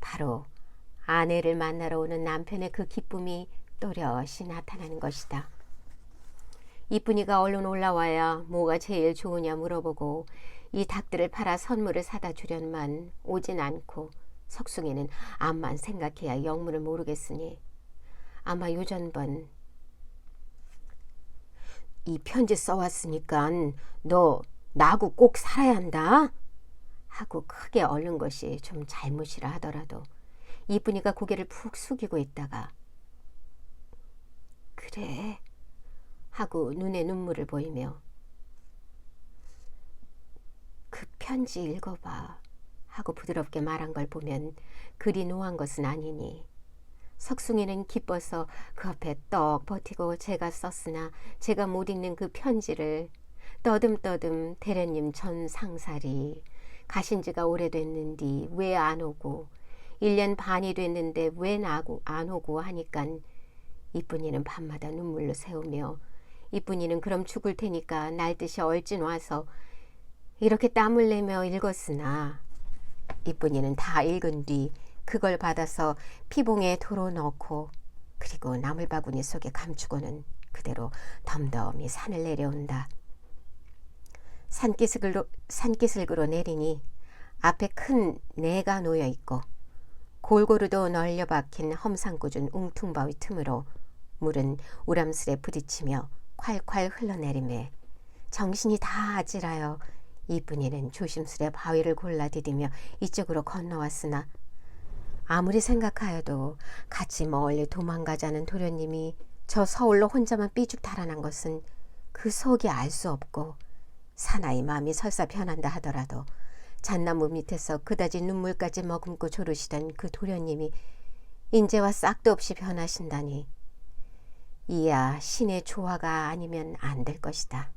바로 아내를 만나러 오는 남편의 그 기쁨이 또렷이 나타나는 것이다. 이쁜이가 얼른 올라와야 뭐가 제일 좋으냐 물어보고 이 닭들을 팔아 선물을 사다 주련만 오진 않고 석숭이는 암만 생각해야 영문을 모르겠으니 아마 요전번 이 편지 써왔으니까 너 나하고 꼭 살아야 한다 하고 크게 얼른 것이 좀 잘못이라 하더라도 이쁜이가 고개를 푹 숙이고 있다가 그래 하고 눈에 눈물을 보이며 그 편지 읽어봐 하고 부드럽게 말한 걸 보면 그리 노한 것은 아니니 석숭이는 기뻐서 그 앞에 떡 버티고 제가 썼으나 제가 못 읽는 그 편지를 떠듬떠듬 대련님 전 상살이 가신 지가 오래됐는디 왜 안 오고 1년 반이 됐는데 왜 안 오고 하니깐 이쁜이는 밤마다 눈물로 새우며 이쁜이는 그럼 죽을 테니까 날듯이 얼찐 와서 이렇게 땀을 내며 읽었으나 이쁜이는 다 읽은 뒤 그걸 받아서 피봉에 도로 넣고 그리고 나물바구니 속에 감추고는 그대로 덤덤히 산을 내려온다. 산기슭으로 내리니 앞에 큰 내가 놓여 있고 골고루도 널려 박힌 험상궂은 웅퉁바위 틈으로 물은 우람스레 부딪히며 콸콸 흘러내리매 정신이 다 아찔하여 이쁜이는 조심스레 바위를 골라 디디며 이쪽으로 건너왔으나 아무리 생각하여도 같이 멀리 도망가자는 도련님이 저 서울로 혼자만 삐죽 달아난 것은 그 속이 알 수 없고 사나이 마음이 설사 변한다 하더라도 잣나무 밑에서 그다지 눈물까지 머금고 조르시던 그 도련님이 인제와 싹도 없이 변하신다니 이야 신의 조화가 아니면 안 될 것이다.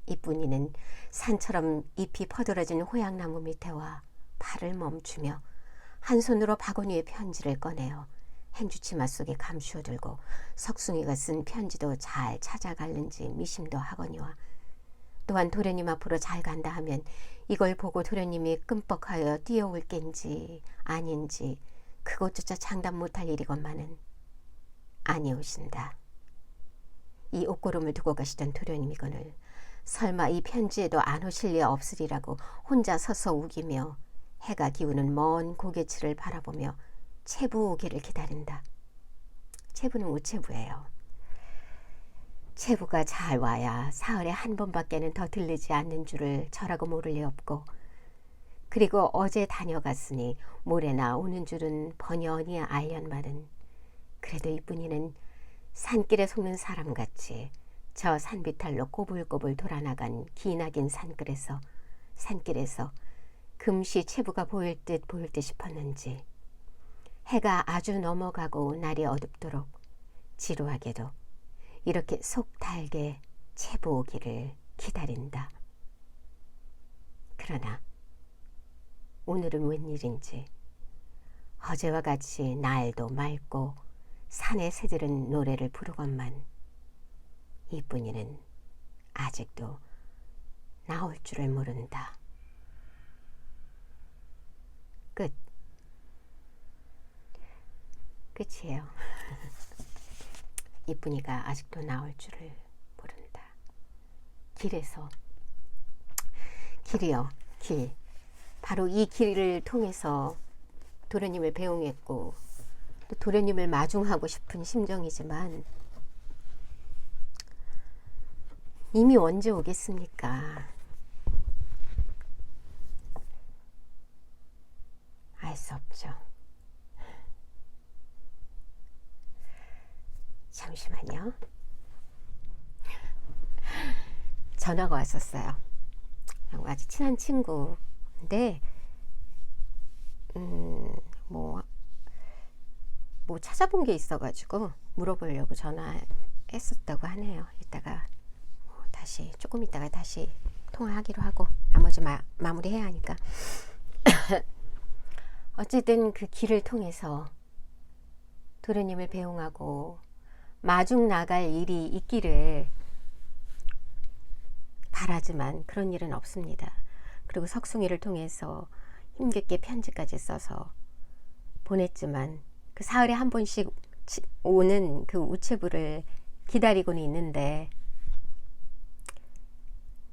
이쁜이는 산처럼 잎이 퍼들어진 호양나무 밑에 와 발을 멈추며 한 손으로 바구니의 편지를 꺼내어 행주치마 속에 감추어들고 석숭이가 쓴 편지도 잘 찾아갈는지 미심도 하거니와 또한 도련님 앞으로 잘 간다 하면 이걸 보고 도련님이 끔뻑하여 뛰어올 겐지 아닌지 그것조차 장담 못할 일이건만은 아니오신다. 이 옷고름을 두고 가시던 도련님이거늘 설마 이 편지에도 안 오실 리 없으리라고 혼자 서서 우기며 해가 기우는 먼 고개치를 바라보며 체부 오기를 기다린다. 체부는 우체부예요. 체부가 잘 와야 사흘에 한 번밖에는 더 들르지 않는 줄을 저라고 모를 리 없고 그리고 어제 다녀갔으니 모레나 오는 줄은 번연히 알련만은 그래도 이쁜이는 산길에 속는 사람같이 저 산비탈로 꼬불꼬불 돌아나간 기나긴 산길에서 금시 체부가 보일 듯 싶었는지 해가 아주 넘어가고 날이 어둡도록 지루하게도 이렇게 속 달게 체부 오기를 기다린다. 그러나 오늘은 웬일인지 어제와 같이 날도 맑고 산의 새들은 노래를 부르건만 이쁜이는 아직도 나올 줄을 모른다. 끝이에요. 이쁜이가 아직도 나올 줄을 모른다. 길이요. 길. 바로 이 길을 통해서 도련님을 배웅했고 또 도련님을 마중하고 싶은 심정이지만 이미 언제 오겠습니까? 알 수 없죠. 잠시만요. 전화가 왔었어요. 아주 친한 친구인데 뭐 찾아본 게 있어가지고 물어보려고 전화했었다고 하네요. 이따가 다시 조금 있다가 다시 통화하기로 하고 나머지 마무리해야 하니까 어쨌든 그 길을 통해서 도련님을 배웅하고 마중 나갈 일이 있기를 바라지만 그런 일은 없습니다. 그리고 석숭이를 통해서 힘겹게 편지까지 써서 보냈지만 그 사흘에 한 번씩 오는 그 우체부를 기다리고는 있는데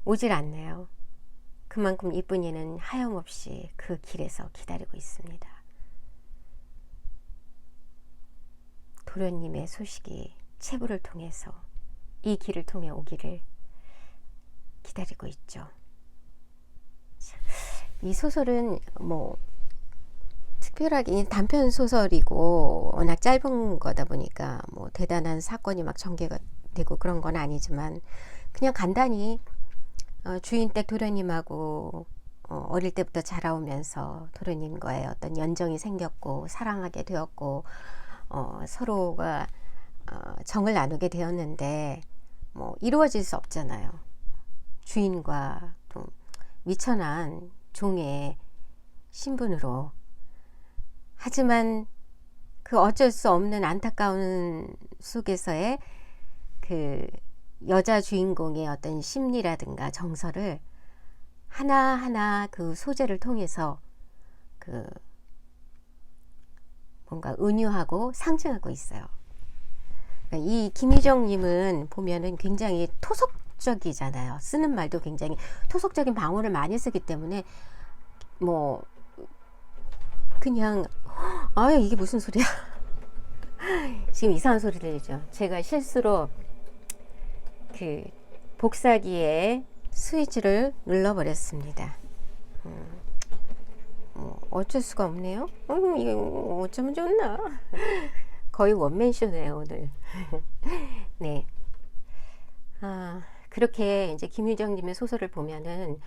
오질 않네요. 그만큼 이쁜이는 하염없이 그 길에서 기다리고 있습니다. 도련님의 소식이 체부를 통해서 이 길을 통해 오기를 기다리고 있죠. 이 소설은 특별하게 단편 소설이고 워낙 짧은 거다 보니까 대단한 사건이 막 전개가 되고 그런 건 아니지만 그냥 간단히 주인 댁 도련님하고 어릴 때부터 자라오면서 도련님과의 어떤 연정이 생겼고 사랑하게 되었고 서로가 정을 나누게 되었는데 이루어질 수 없잖아요. 주인과 또 미천한 종의 신분으로. 하지만 그 어쩔 수 없는 안타까운 속에서의 그 여자 주인공의 어떤 심리라든가 정서를 하나하나 그 소재를 통해서 그 뭔가 은유하고 상징하고 있어요. 그러니까 이 김유정님은 보면은 굉장히 토속적이잖아요. 쓰는 말도 굉장히 토속적인 방언을 많이 쓰기 때문에 그냥 이게 무슨 소리야. 지금 이상한 소리 들리죠. 제가 실수로 그 복사기에 스위치를 눌러버렸습니다. 어쩔 수가 없네요. 이게 어쩌면 좋나. 거의 원맨쇼네요 오늘. 네. 그렇게 이제 김유정님의 소설을 보면은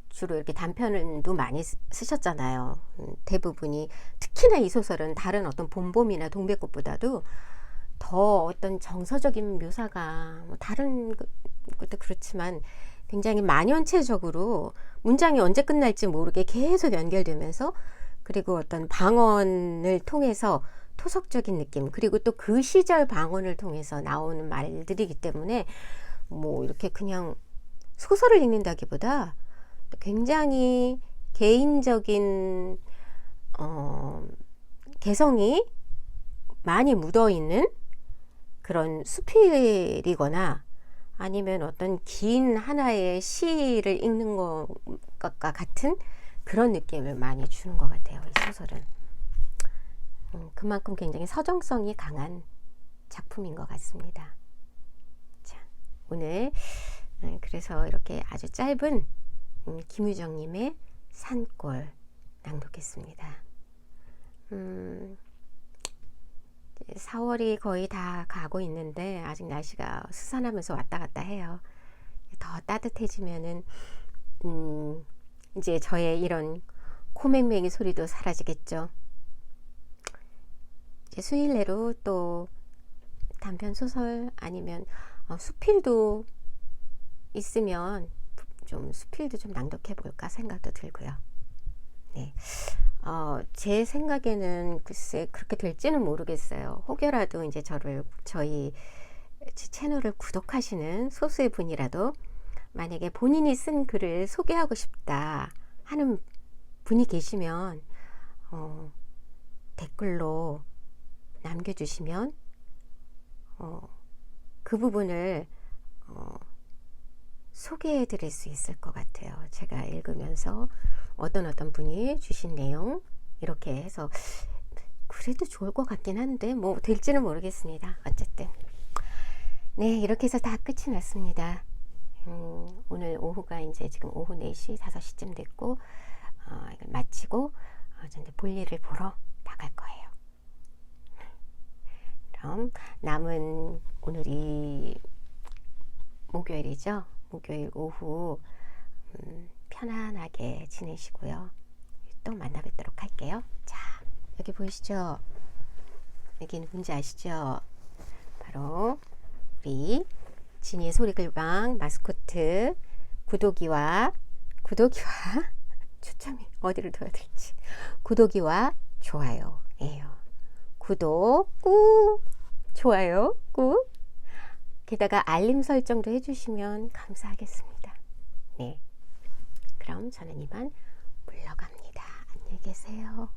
주로 이렇게 단편도 많이 쓰셨잖아요. 대부분이. 특히나 이 소설은 다른 어떤 봄봄이나 동백꽃보다도 더 어떤 정서적인 묘사가 다른 것도 그렇지만 굉장히 만연체적으로 문장이 언제 끝날지 모르게 계속 연결되면서 그리고 어떤 방언을 통해서 토속적인 느낌 그리고 또 그 시절 방언을 통해서 나오는 말들이기 때문에 이렇게 그냥 소설을 읽는다기보다 굉장히 개인적인 개성이 많이 묻어있는 그런 수필이거나 아니면 어떤 긴 하나의 시를 읽는 것과 같은 그런 느낌을 많이 주는 것 같아요. 이 소설은. 그만큼 굉장히 서정성이 강한 작품인 것 같습니다. 자, 오늘 그래서 이렇게 아주 짧은 김유정님의 산골 낭독했습니다. 4월이 거의 다 가고 있는데 아직 날씨가 스산하면서 왔다 갔다 해요. 더 따뜻해지면은 이제 저의 이런 코맹맹이 소리도 사라지겠죠. 이제 수일 내로 또 단편 소설 아니면 수필도 있으면 좀 수필도 좀 낭독해 볼까 생각도 들고요. 네. 제 생각에는 글쎄 그렇게 될지는 모르겠어요. 혹여라도 이제 저희 채널을 구독하시는 소수의 분이라도 만약에 본인이 쓴 글을 소개하고 싶다 하는 분이 계시면 댓글로 남겨주시면 그 부분을 소개해 드릴 수 있을 것 같아요. 제가 읽으면서 어떤 분이 주신 내용 이렇게 해서 그래도 좋을 것 같긴 한데 될지는 모르겠습니다. 어쨌든 네, 이렇게 해서 다 끝이 났습니다. 오늘 오후가 이제 지금 오후 4시 5시쯤 됐고 이걸 마치고 저 이제 볼일을 보러 나갈 거예요. 그럼 남은 오늘이 목요일이죠. 목요일 오후 편안하게 지내시고요. 또 만나 뵙도록 할게요. 자, 여기 보이시죠? 여기 누군지 아시죠? 바로 우리 진이의 소리글방 마스코트 구독이와 초점이 어디를 둬야 될지, 구독이와 좋아요예요. 구독 꾹, 좋아요 꾹, 게다가 알림 설정도 해주시면 감사하겠습니다. 네, 그럼 저는 이만 물러갑니다. 안녕히 계세요.